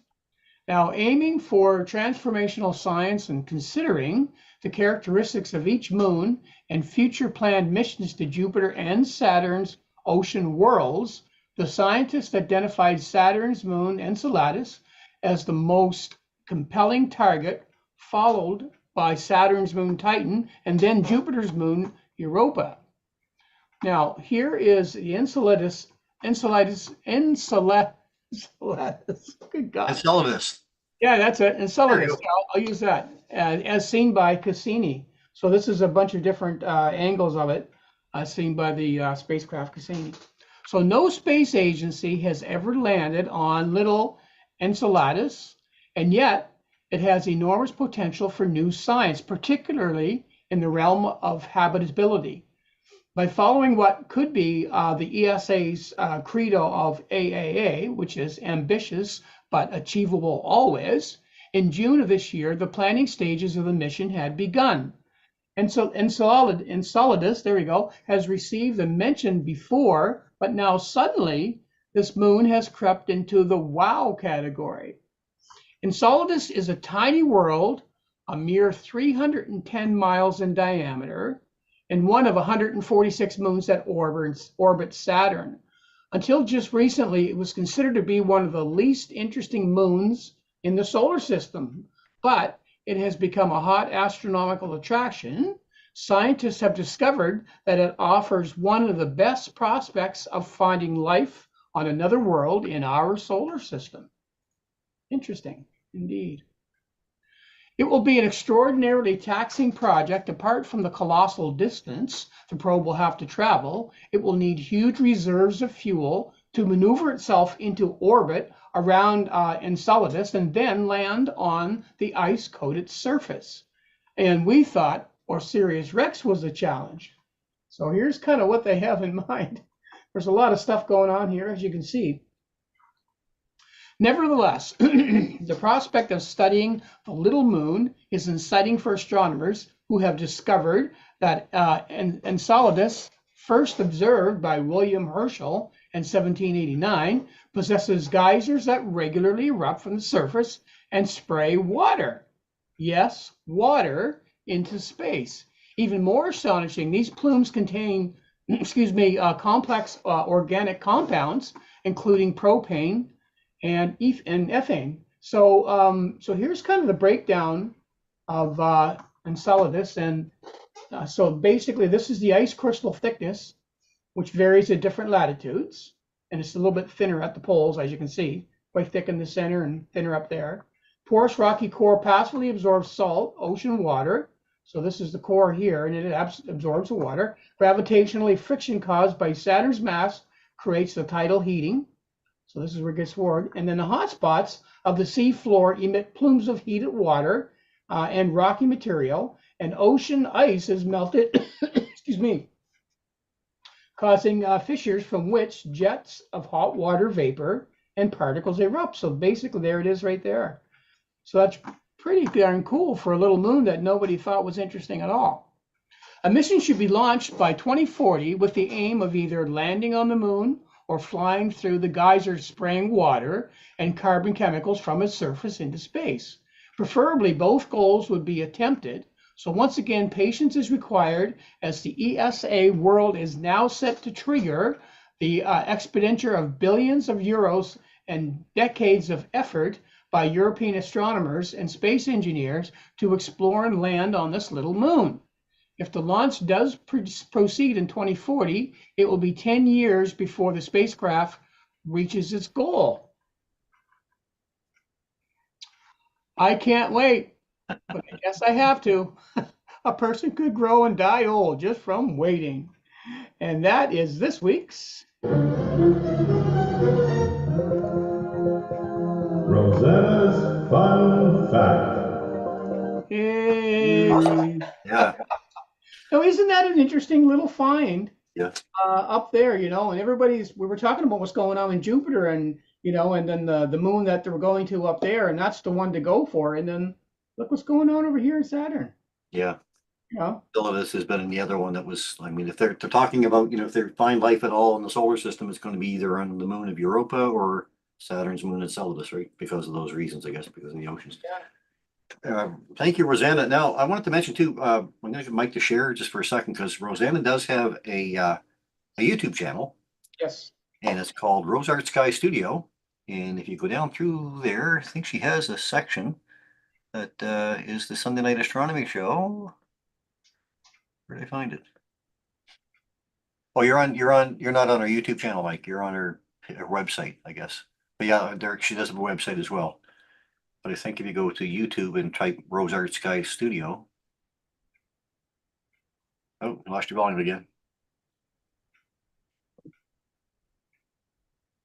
B: Now, aiming for transformational science and considering the characteristics of each moon and future planned missions to Jupiter and Saturn's ocean worlds, the scientists identified Saturn's moon Enceladus as the most compelling target, followed by Saturn's moon Titan, and then Jupiter's moon Europa. Now, here is the Enceladus. Good God.
A: Enceladus.
B: Yeah, that's it.
A: There
B: Enceladus.
A: you go.
B: I'll use that as seen by Cassini. So this is a bunch of different angles of it, seen by the spacecraft Cassini. So no space agency has ever landed on little Enceladus, and yet it has enormous potential for new science, particularly in the realm of habitability. By following what could be the ESA's credo of AAA, which is ambitious but achievable always, in June of this year, the planning stages of the mission had begun. And so Enceladus, there we go, has received the mention before, but now suddenly this moon has crept into the wow category. Enceladus is a tiny world, a mere 310 miles in diameter, and one of 146 moons that orbit Saturn. Until just recently, it was considered to be one of the least interesting moons in the solar system, but it has become a hot astronomical attraction. Scientists have discovered that it offers one of the best prospects of finding life on another world in our solar system. Interesting, indeed. It will be an extraordinarily taxing project. Apart from the colossal distance the probe will have to travel, it will need huge reserves of fuel to maneuver itself into orbit around Enceladus and then land on the ice-coated surface. And we thought Osiris-Rex was a challenge. So here's kind of what they have in mind. There's a lot of stuff going on here, as you can see. Nevertheless, the prospect of studying the little moon is exciting for astronomers who have discovered that Enceladus, first observed by William Herschel in 1789, possesses geysers that regularly erupt from the surface and spray water. Yes, water into space. Even more astonishing, these plumes contain, complex organic compounds, including propane and ethane. So here's kind of the breakdown of Enceladus. And so basically, this is the ice crystal thickness, which varies at different latitudes. And it's a little bit thinner at the poles, as you can see, quite thick in the center and thinner up there. Porous rocky core passively absorbs salt, ocean water. So this is the core here, and it absorbs the water. Gravitationally, friction caused by Saturn's mass creates the tidal heating. So this is where it gets warmed. And then the hot spots of the sea floor emit plumes of heated water and rocky material, and ocean ice is melted, causing fissures from which jets of hot water vapor and particles erupt. So basically there it is right there. So that's pretty darn cool for a little moon that nobody thought was interesting at all. A mission should be launched by 2040 with the aim of either landing on the moon or flying through the geysers spraying water and carbon chemicals from its surface into space. Preferably, both goals would be attempted. So once again, patience is required as the ESA world is now set to trigger the expenditure of billions of euros and decades of effort by European astronomers and space engineers to explore and land on this little moon. If the launch does proceed in 2040, it will be 10 years before the spacecraft reaches its goal. I can't wait, but I guess I have to. A person could grow and die old just from waiting. And that is this week's
E: Rosanna's Fun Fact.
B: Yay.
A: Yeah.
B: Now, isn't that an interesting little find?
A: Yeah.
B: Up there, and we were talking about what's going on in Jupiter and, and then the moon that they were going to up there, and that's the one to go for. And then look what's going on over here in Saturn.
A: Yeah.
B: Yeah.
A: Enceladus has been in the other one that was, I mean, if they're talking about, if they find life at all in the solar system, it's going to be either on the moon of Europa or Saturn's moon Enceladus, right? Because of those reasons, I guess, because of the oceans. Thank you, Rosanna. Now, I wanted to mention too, I'm going to get Mike to share just for a second because Rosanna does have a YouTube channel,
B: Yes.
A: and it's called Rose Art Sky Studio. And if you go down through there, I think she has a section that is the Sunday Night Astronomy Show. Where did I find it? Oh, you're not on her YouTube channel, Mike. You're on her website, I guess. But yeah, there, she does have a website as well. But I think if you go to YouTube and type Rose Art Sky Studio. Oh, I lost your volume again.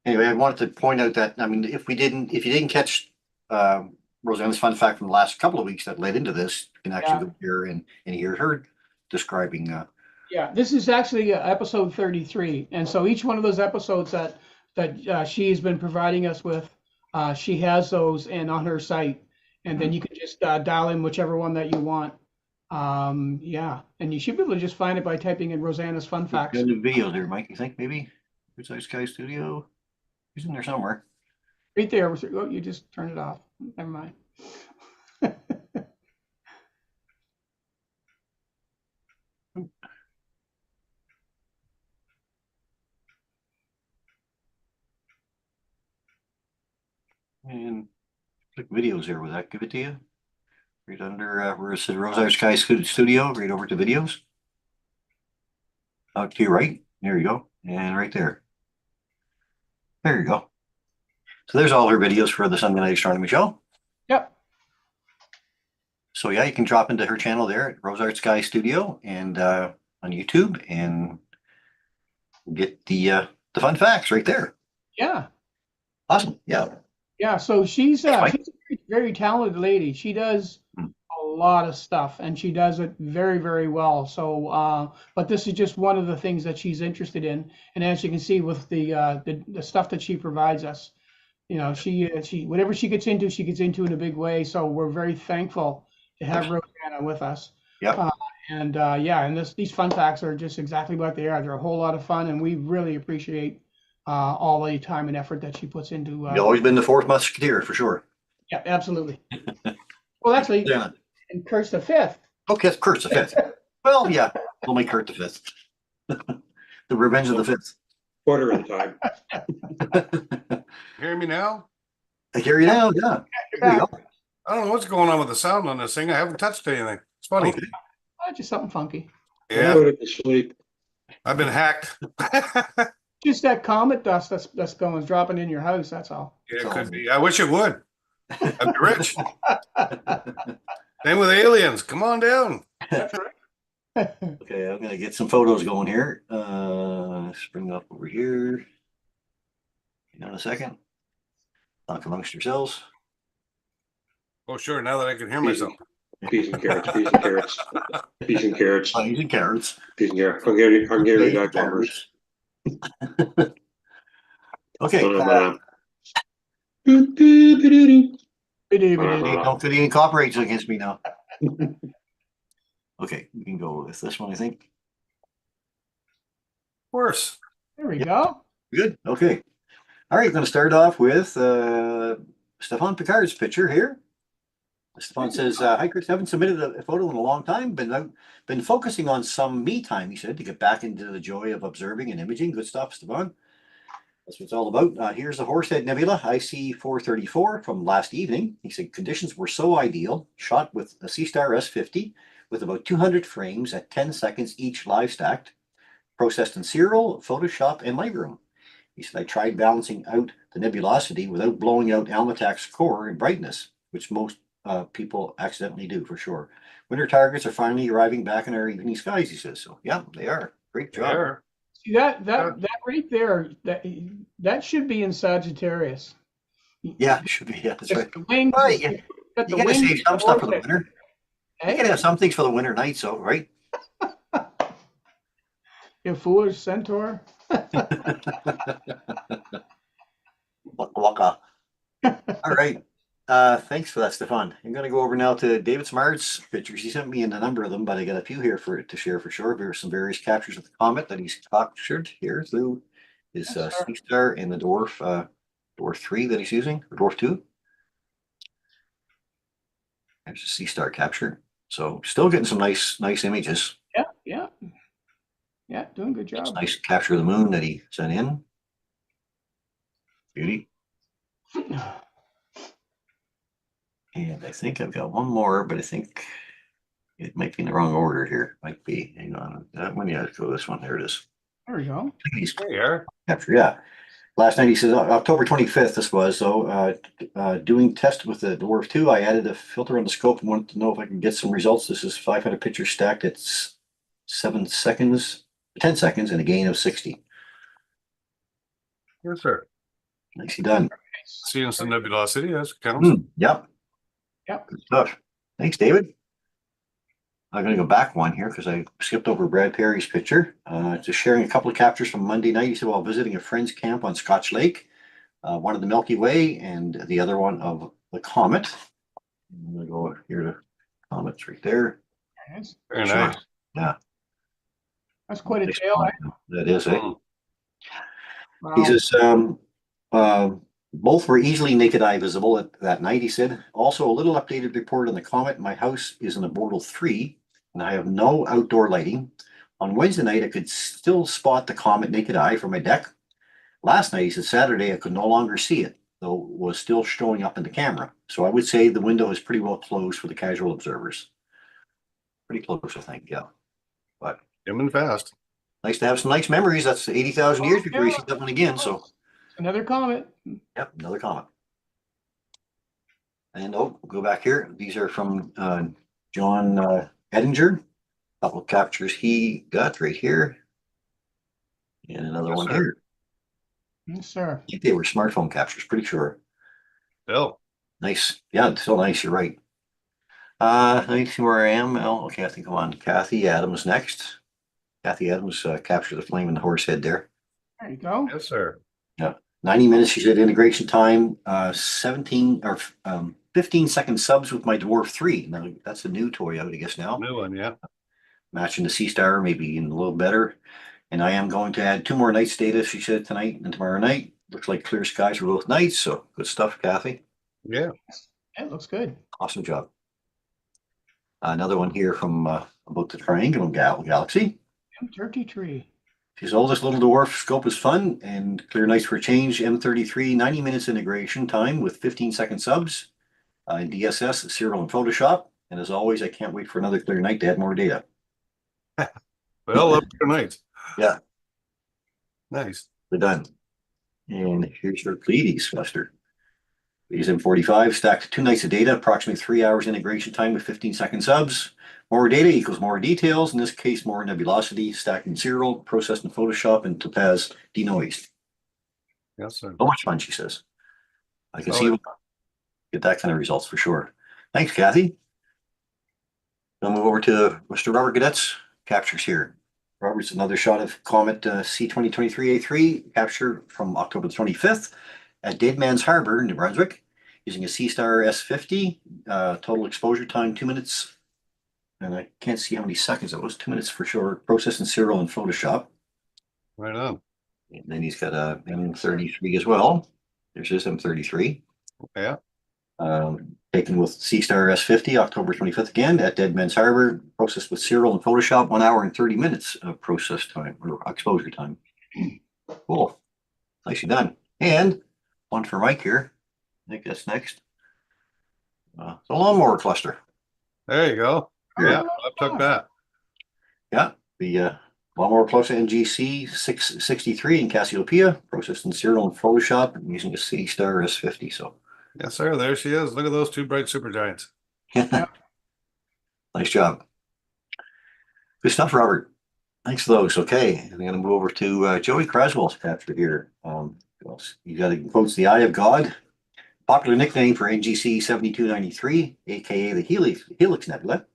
A: Anyway, I wanted to point out that, I mean, if you didn't catch Rosanna's fun fact from the last couple of weeks that led into this, you can actually go here and hear her describing.
B: Yeah, this is actually episode 33, and so each one of those episodes that she has been providing us with, she has those and on her site, and then you can just dial in whichever one that you want. Yeah, and you should be able to just find it by typing in Rosanna's fun facts.
A: The video there, Mike. You think maybe Rose Art Sky Studio? He's in there somewhere.
B: Right there. Oh, you just turned it off. Never mind.
A: And click videos there. Will that give it to you? Right under where it says Rose Art Sky Studio, right over to videos. Out to your right. There you go. And right there. There you go. So there's all her videos for the Sunday Night Astronomy Show.
B: Yep.
A: So yeah, you can drop into her channel there at Rose Art Sky Studio and on YouTube and get the fun facts right there.
B: Yeah.
A: Awesome. Yeah.
B: Yeah. So she's a
A: Mike.
B: very, very talented lady. She does a lot of stuff, and she does it very, very well. So, but this is just one of the things that she's interested in. And as you can see with the stuff that she provides us, you know, she whatever she gets into in a big way. So we're very thankful to have Rosanna with us.
A: Yep.
B: And yeah, and these fun facts are just exactly what they are. They're a whole lot of fun, and we really appreciate all the time and effort that she puts into.
A: You've always been the fourth musketeer for sure.
B: Yeah, absolutely. Well, actually,
A: Yeah.
B: and Kurt's the fifth.
A: Okay, it's Kurt the fifth. Well, yeah, we'll make Kurt the fifth. The Revenge of the Fifth.
D: Quarter of the time.
C: Hear me now?
A: I hear you now. Yeah. There you go.
C: I don't know what's going on with the sound on this thing. I haven't touched anything. It's funny.
A: Okay.
B: Just something funky.
C: Yeah,
D: Put it to sleep.
C: I've been hacked. Yeah,
B: Just that comet dust that's dropping in your house. That's all.
C: it could be. I wish it would. I'd be rich. Same with aliens. Come on down.
B: That's right.
A: Okay, I'm gonna get some photos going here. Let's bring up over here. Hang on a second. Talk amongst yourselves.
C: Oh, sure. Now that I can hear myself.
D: Peas and carrots, peas and carrots, peas and carrots,
A: Onions and carrots.
D: peas and carrots. I'm getting that numbers.
A: Okay. Don't get any copyrights against me now. Okay, we can go with this one, I think.
C: Of course.
B: There we go.
A: Good. Okay. All right, going to start off with Stefan Picard's picture here. Stefan says, hikers haven't submitted a photo in a long time, but I've been focusing on some me time, he said, to get back into the joy of observing and imaging. Good stuff, Stefan. That's what it's all about. Here's the Horsehead Nebula, IC 434 from last evening. He said conditions were so ideal, shot with a C-Star S50 with about 200 frames at 10 seconds each live stacked, processed in Serial, Photoshop, and Lightroom. He said, I tried balancing out the nebulosity without blowing out Almatac's core in brightness, which most people accidentally do for sure. Winter targets are finally arriving back in our evening skies, he says. So yeah, they are. Great job.
C: There.
B: See that right there, that should be in Sagittarius.
A: Yeah, it should be. Yeah, that's right.
B: The wings,
A: Right, yeah.
B: got
A: You
B: the
A: gotta
B: wings
A: save some stuff for the
B: orbit.
A: winter. You
B: Hey,
A: gotta have some things for the winter nights, though, right?
B: you foolish centaur.
A: Waka waka. All right. Thanks for that, Stefan. I'm going to go over now to David Smart's pictures. He sent me in a number of them, but I got a few here to share for sure. There are some various captures of the comet that he's captured here through his C-Star and the Dwarf 3 that he's using, or Dwarf 2. There's a sea star capture. So still getting some nice images.
B: Yeah, doing a good
A: It's
B: job.
A: nice to capture the moon that he sent in. Beauty. And I think I've got one more, but I think it might be in the wrong order here. Might be. Hang on. That one, yeah, go this one. There it is.
B: There we go.
A: He's
C: There you are.
A: capture, yeah. Last night he says October 25th. This was doing test with the Dwarf 2. I added a filter on the scope and wanted to know if I can get some results. This is 500 pictures stacked at 7 seconds, 10 seconds, and a gain of 60.
C: Yes, sir.
A: Nicely done.
C: Seeing some nebulosity, as counts.
A: Yep.
B: Yep.
A: Good stuff. Thanks, David. I'm going to go back one here because I skipped over Brad Perry's picture. Just sharing a couple of captures from Monday night. He said while visiting a friend's camp on Scotch Lake, one of the Milky Way and the other one of the comet. I'm going to go here to comets right there.
B: Nice.
C: Very
A: Sure.
C: nice.
A: Yeah.
B: That's quite a
A: Nice
B: tail.
A: comet. That is, eh?
C: Mm.
A: He
B: Wow.
A: says both were easily naked eye visible that night, he said. Also, a little updated report on the comet. My house is in a Bortle 3, and I have no outdoor lighting. On Wednesday night, I could still spot the comet naked eye from my deck. Last night, he said Saturday, I could no longer see it, though it was still showing up in the camera. So I would say the window is pretty well closed for the casual observers. Pretty close, I think, yeah. But
C: Coming fast.
A: nice to have some nice memories. That's 80,000 years before you
B: Yeah.
A: see that one again. So,
B: Another comet.
A: yep, another comet. And go back here. These are from John Edinger. Couple of captures he got right here. And another
C: Yes,
A: one
C: sir.
A: here.
B: Yes, sir.
A: I think they were smartphone captures, pretty sure.
C: Bill.
A: Nice. Yeah, it's still nice. You're right. Let me see where I am. Oh, okay, I think I'm on Kathy Adams next. Kathy Adams captured the flame in the horse head there.
B: There you go.
C: Yes, sir.
A: 90 minutes, she said, integration time, 15-second subs with my Dwarf 3. Now, that's a new toy out, I guess, now.
C: New one, yeah.
A: Matching the Sea Star, maybe even a little better. And I am going to add 2 more nights data, she said, tonight and tomorrow night. Looks like clear skies for both nights, so good stuff, Kathy.
C: Yeah.
B: It looks good.
A: Awesome job. Another one here from about the Triangular Galaxy.
B: Turkey tree.
A: She's all this little dwarf scope is fun and clear nights for change. M33, 90 minutes integration time with 15-second subs in DSS, Serial, and Photoshop. And as always, I can't wait for another clear night to add more data.
C: Well, up to night.
A: Yeah.
C: Nice.
A: We're done. And here's your Pleiades cluster. Pleiades M45 stacked 2 nights of data, approximately 3 hours integration time with 15-second subs. More data equals more details. In this case, more nebulosity, stacked in Serial, processed in Photoshop, and Topaz denoised.
C: Yes, sir.
A: So much fun, she says. I can
C: Solid.
A: see get that kind of results for sure. Thanks, Kathy. We'll move over to Mr. Robert Gadet's captures here. Robert's another shot of Comet C2023A3 capture from October 25th at Dead Man's Harbor, New Brunswick, using a Sea Star S50. Total exposure time 2 minutes. And I can't see how many seconds it was. 2 minutes for sure. Processed in Serial and Photoshop.
C: Right on.
A: And then he's got a M33 as well. There's his M33.
C: Yeah.
A: Taken with Sea Star S50, October 25th again at Dead Man's Harbor. Processed with Serial and Photoshop, 1 hour and 30 minutes of process time or exposure time. Cool. Nicely done. And one for Mike here. I think that's next. The lawnmower cluster.
C: There you go. Yeah, I took that.
A: Yeah, the lawnmower cluster NGC 663 in Cassiopeia, processed in Serial and Photoshop using a Sea Star S50. So,
C: Yes, sir. There she is. Look at those 2 bright supergiants.
A: nice job. Good stuff, Robert. Thanks for those. Okay, I'm going to move over to Joey Craswell's capture here. You got in quotes the Eye of God, popular nickname for NGC 7293, aka the Helix Nebula.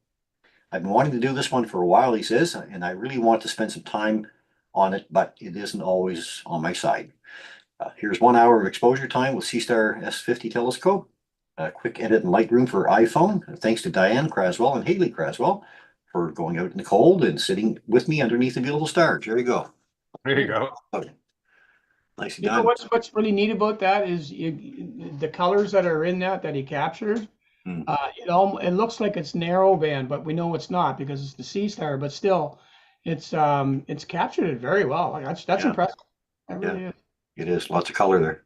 A: I've been wanting to do this one for a while, he says, and I really want to spend some time on it, but it isn't always on my side. Here's 1 hour of exposure time with Sea Star S50 telescope. A quick edit in Lightroom for iPhone. Thanks to Diane Craswell and Haley Craswell for going out in the cold and sitting with me underneath the beautiful stars. There you go.
C: There you go.
A: Okay. Nicely
B: You know
A: done.
B: what's really neat about that is the colors that are in that he captured
A: Hmm.
B: It looks like it's narrow band, but we know it's not because it's the sea star. But still, it's captured it very well. Like that's
A: Yeah.
B: impressive. That
A: Yeah.
B: really is.
A: It is lots of color there.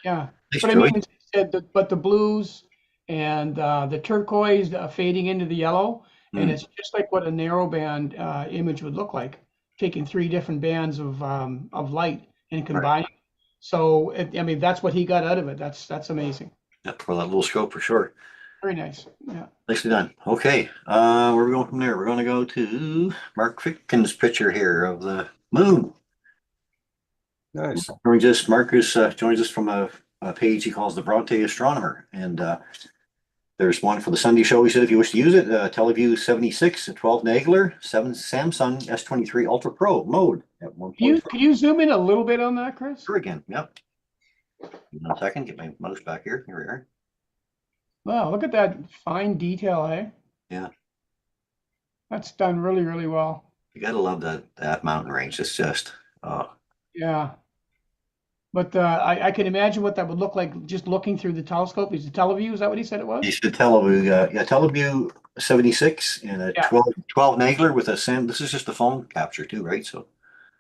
B: Yeah.
A: Thanks,
B: But I
A: Joey.
B: mean, but the blues and the turquoise fading into the yellow, and
A: Hmm.
B: it's just like what a narrow band image would look like, taking three different bands of light and combining. So I mean, that's what he got out of it. That's amazing.
A: Yeah, for that little scope for sure.
B: Very nice. Yeah.
A: Nicely done. Okay, where are we going from there? We're going to go to Mark Fickin's picture here of the moon.
C: Nice.
A: Marcus joins us from a page he calls the Bronte Astronomer, and there's one for the Sunday show. He said if you wish to use it, TeleView 76 at 12 Nagler, 7 Samsung S23 Ultra Pro mode at 1.4.
B: Could you zoom in a little bit on that, Chris?
A: Sure again. Yep. Give me 1 second. Get my mouse back here. Here we are.
B: Wow, look at that fine detail, eh?
A: Yeah.
B: That's done really, really well.
A: You gotta love that mountain range. It's just
B: Yeah. But I can imagine what that would look like just looking through the telescope. Is the teleview? Is that what he said it was?
A: It's the TeleView, TeleView 76 and a
B: Yeah.
A: 12 Nagler with a Sam. This is just a phone capture too, right? So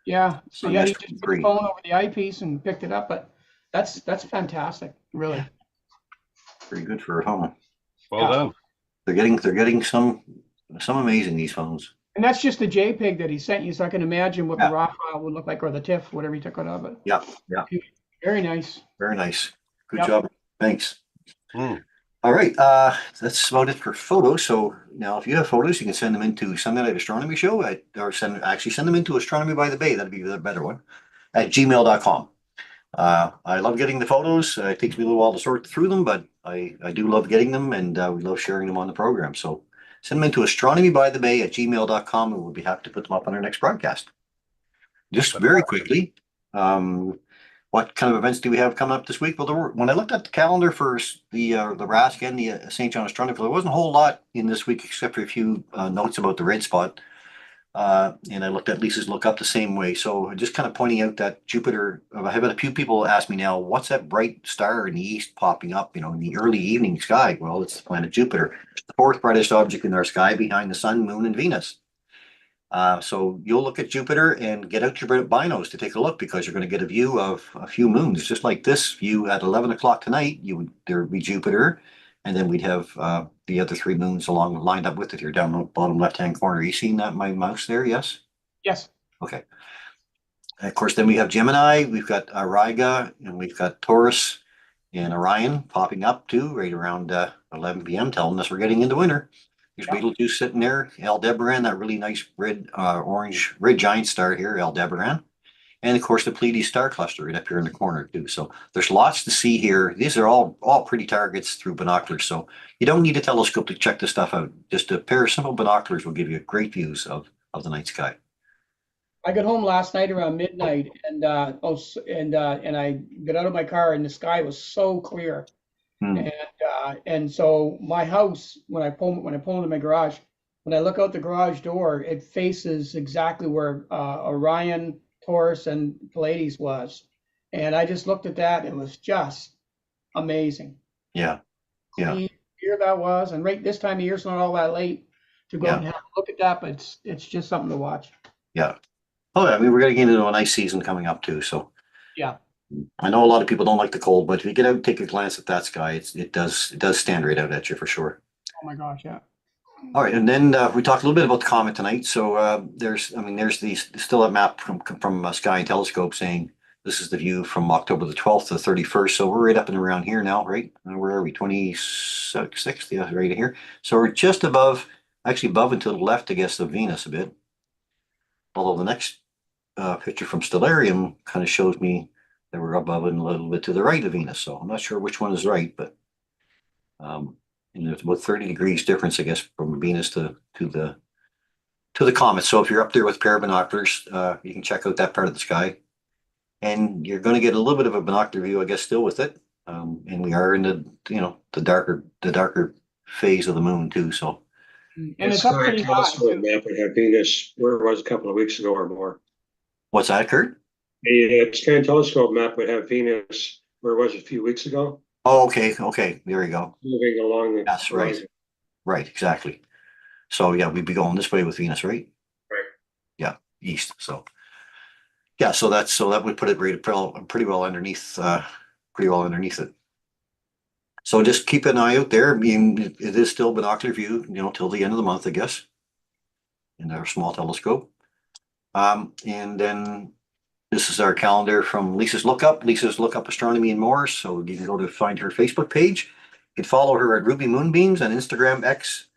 B: Yeah. So yeah, he just put the
A: S23.
B: phone over the eyepiece and picked it up. But that's fantastic, really.
A: Pretty good for a phone.
C: Well
B: Yeah.
C: done.
A: They're getting some amazing these phones.
B: And that's just the JPEG that he sent you, so I can imagine what
A: Yeah.
B: the RAW file would look like, or the TIFF, whatever he took it of it.
A: Yeah, yeah.
B: Very nice.
A: Very nice. Good
B: Yep.
A: job. Thanks.
C: Hmm.
A: All right, that's about it for photos. So now, if you have photos, you can send them into Sunday Night Astronomy Show or send them into Astronomy by the Bay. That'd be the better one at gmail.com. I love getting the photos. It takes me a little while to sort through them, but I do love getting them, and we love sharing them on the program. So send them into Astronomy by the Bay at gmail.com, and we'll be happy to put them up on our next broadcast. Just very quickly, what kind of events do we have coming up this week? Well, when I looked at the calendar for the RASC and the St. John Astronomy, there wasn't a whole lot in this week except for a few notes about the red spot. And I looked at Lisa's look up the same way. So just kind of pointing out that Jupiter, I have had a few people ask me now, what's that bright star in the east popping up, in the early evening sky? Well, it's the planet Jupiter. It's the fourth brightest object in our sky behind the sun, moon, and Venus. So you'll look at Jupiter and get out your binos to take a look because you're going to get a view of a few moons, just like this view at 11 o'clock tonight. There would be Jupiter, and then we'd have the other three moons lined up with it here down the bottom left-hand corner. Are you seeing that my mouse there? Yes.
B: Yes.
A: Okay. And of course, then we have Gemini. We've got Riga, and we've got Taurus and Orion popping up too, right around 11 p.m., telling us we're getting into winter. There's Betelgeuse sitting there, Aldebaran, that really nice red giant star here, Aldebaran. And of course, the Pleiades star cluster right up here in the corner too. So there's lots to see here. These are all pretty targets through binoculars. So you don't need a telescope to check this stuff out. Just a pair of simple binoculars will give you great views of the night sky.
B: I got home last night around midnight, and I got out of my car, and the sky was so clear.
A: Hmm.
B: And so my house, when I pull into my garage, when I look out the garage door, it faces exactly where Orion, Taurus, and Pleiades was. And I just looked at that, and it was just amazing.
A: Yeah. Yeah.
B: Clear that was, and right this time of year, it's not all that late to go
A: Yeah.
B: and have a look at that, but it's just something to watch.
A: Yeah. Oh, yeah. I mean, we're getting into a nice season coming up too. So
B: Yeah.
A: I know a lot of people don't like the cold, but if you get out and take a glance at that sky, it does stand right out at you for sure.
B: Oh my gosh, yeah.
A: All right, and then we talked a little bit about the comet tonight. So there's still a map from Sky and Telescope saying this is the view from October the 12th to the 31st. So we're right up and around here now, right? Where are we? 26th, yeah, right here. So we're just above, actually above and to the left, I guess, of Venus a bit. Although the next picture from Stellarium kind of shows me that we're above and a little bit to the right of Venus. So I'm not sure which one is right, but and there's about 30 degrees difference, I guess, from Venus to the comet. So if you're up there with a pair of binoculars, you can check out that part of the sky, and you're going to get a little bit of a binocular view, I guess, still with it. And we are in the darker phase of the moon too. So
B: And
D: The
B: it's up
D: Sky
B: pretty high
D: Telescope
B: too.
D: map would have Venus where it was a couple of weeks ago or more.
A: what's that, Kurt?
D: The Sky Telescope map would have Venus where it was a few weeks ago.
A: Oh, okay, there you go.
D: moving along the
A: That's right.
D: horizon.
A: Right, exactly. So yeah, we'd be going this way with Venus, right?
D: Right.
A: Yeah, east. So yeah, so that would put it pretty well underneath it. So just keep an eye out there. I mean, it is still binocular view, till the end of the month, I guess, in our small telescope. And then this is our calendar from Lisa's Lookup. Lisa's Lookup Astronomy and more. So you can go to find her Facebook page. You can follow her at Ruby Moonbeams on Instagram, X,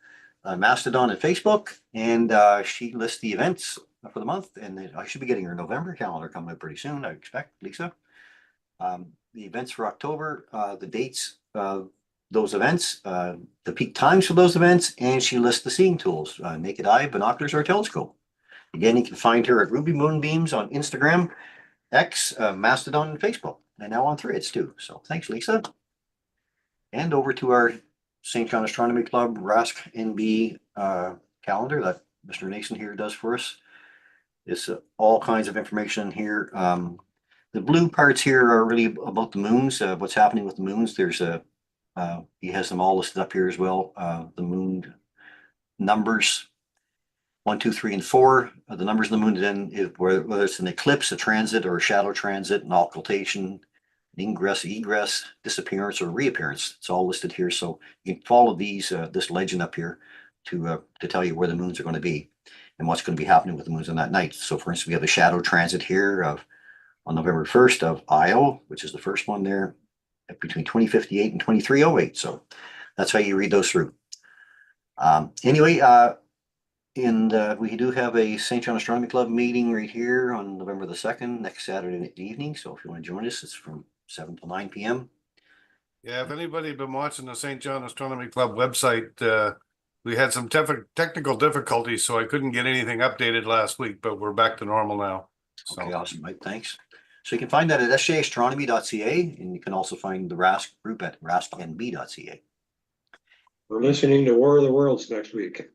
A: Mastodon, and Facebook. And she lists the events for the month. And I should be getting her November calendar coming up pretty soon, I expect, Lisa. The events for October, the dates of those events, the peak times for those events, and she lists the seeing tools, naked eye, binoculars, or telescope. Again, you can find her at Ruby Moonbeams on Instagram, X, Mastodon, and Facebook, and now on Threads too. So thanks, Lisa. And over to our St. John Astronomy Club RASC NB calendar that Mr. Nason here does for us. It's all kinds of information here. The blue parts here are really about the moons, what's happening with the moons. He has them all listed up here as well. The moon numbers 1, 2, 3, and 4. The numbers of the moon, then whether it's an eclipse, a transit, or a shadow transit, an occultation, ingress, egress, disappearance, or reappearance. It's all listed here. So you can follow this legend up here to tell you where the moons are going to be and what's going to be happening with the moons on that night. So for instance, we have the shadow transit here on November 1st of Io, which is the first one there between 2058 and 2308. So that's how you read those through. Anyway, and we do have a St. John Astronomy Club meeting right here on November the 2nd, next Saturday evening. So if you want to join us, it's from 7 to 9 p.m.
C: Yeah, if anybody been watching the St. John Astronomy Club website, we had some technical difficulties, so I couldn't get anything updated last week, but we're back to normal now. So.
A: Okay, awesome, Mike. Thanks. So you can find that at sjastronomy.ca, and you can also find the RASC group at rascnb.ca.
D: We're listening to War of the Worlds next week.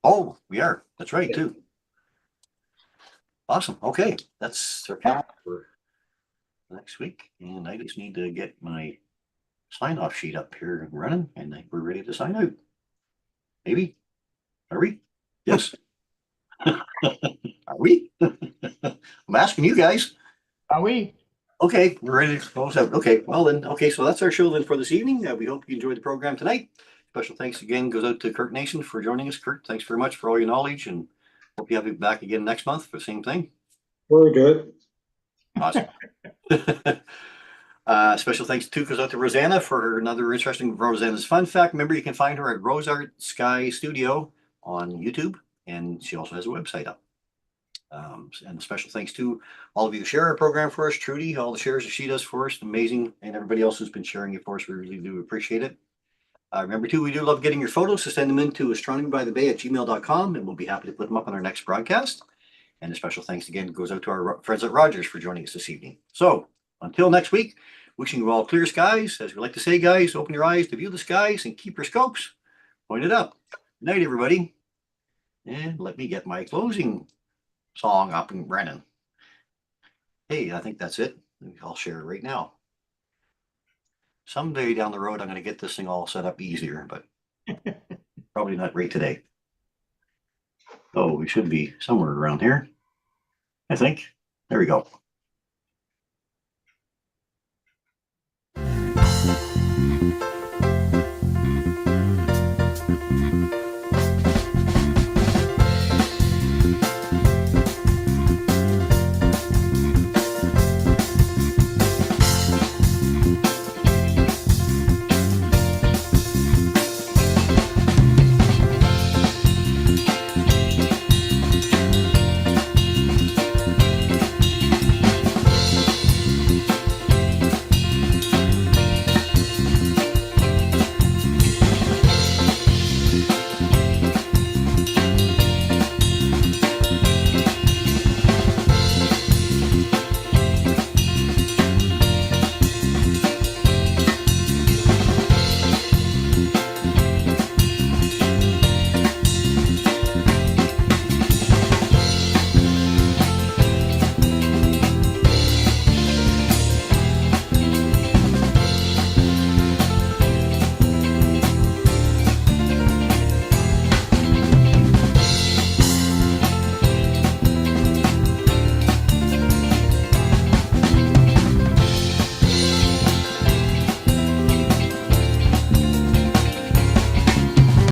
A: Oh, we are. That's right, too. Awesome. Okay, that's our calendar for next week. And I just need to get my sign-off sheet up here and running, and we're ready to sign out. Maybe? Are we? Yes. Are we? I'm asking you guys.
B: Are we?
A: Okay, we're ready to close out. Okay, well then, okay, so that's our show then for this evening. We hope you enjoyed the program tonight. Special thanks again goes out to Kurt Nason for joining us. Kurt, thanks very much for all your knowledge, and hope you have you back again next month for the same thing.
D: We're good.
A: Awesome. Special thanks too goes out to Rosanna for another interesting Rosanna's Fun Fact. Remember, you can find her at Rose Art Sky Studio on YouTube, and she also has a website up. And special thanks to all of you who share our program for us. Trudy, all the shares that she does for us, amazing, and everybody else who's been sharing it for us. We really do appreciate it. Remember too, we do love getting your photos, so send them in to astronomybythebay@gmail.com, and we'll be happy to put them up on our next broadcast. And a special thanks again goes out to our friends at Rogers for joining us this evening. So until next week, wishing you all clear skies. As we like to say, guys, open your eyes to view the skies and keep your scopes pointed up. Good night, everybody. And let me get my closing song up and running. Hey, I think that's it. I'll share it right now. Someday down the road, I'm going to get this thing all set up easier, but probably not right today. Oh, we should be somewhere around here, I think. There we go.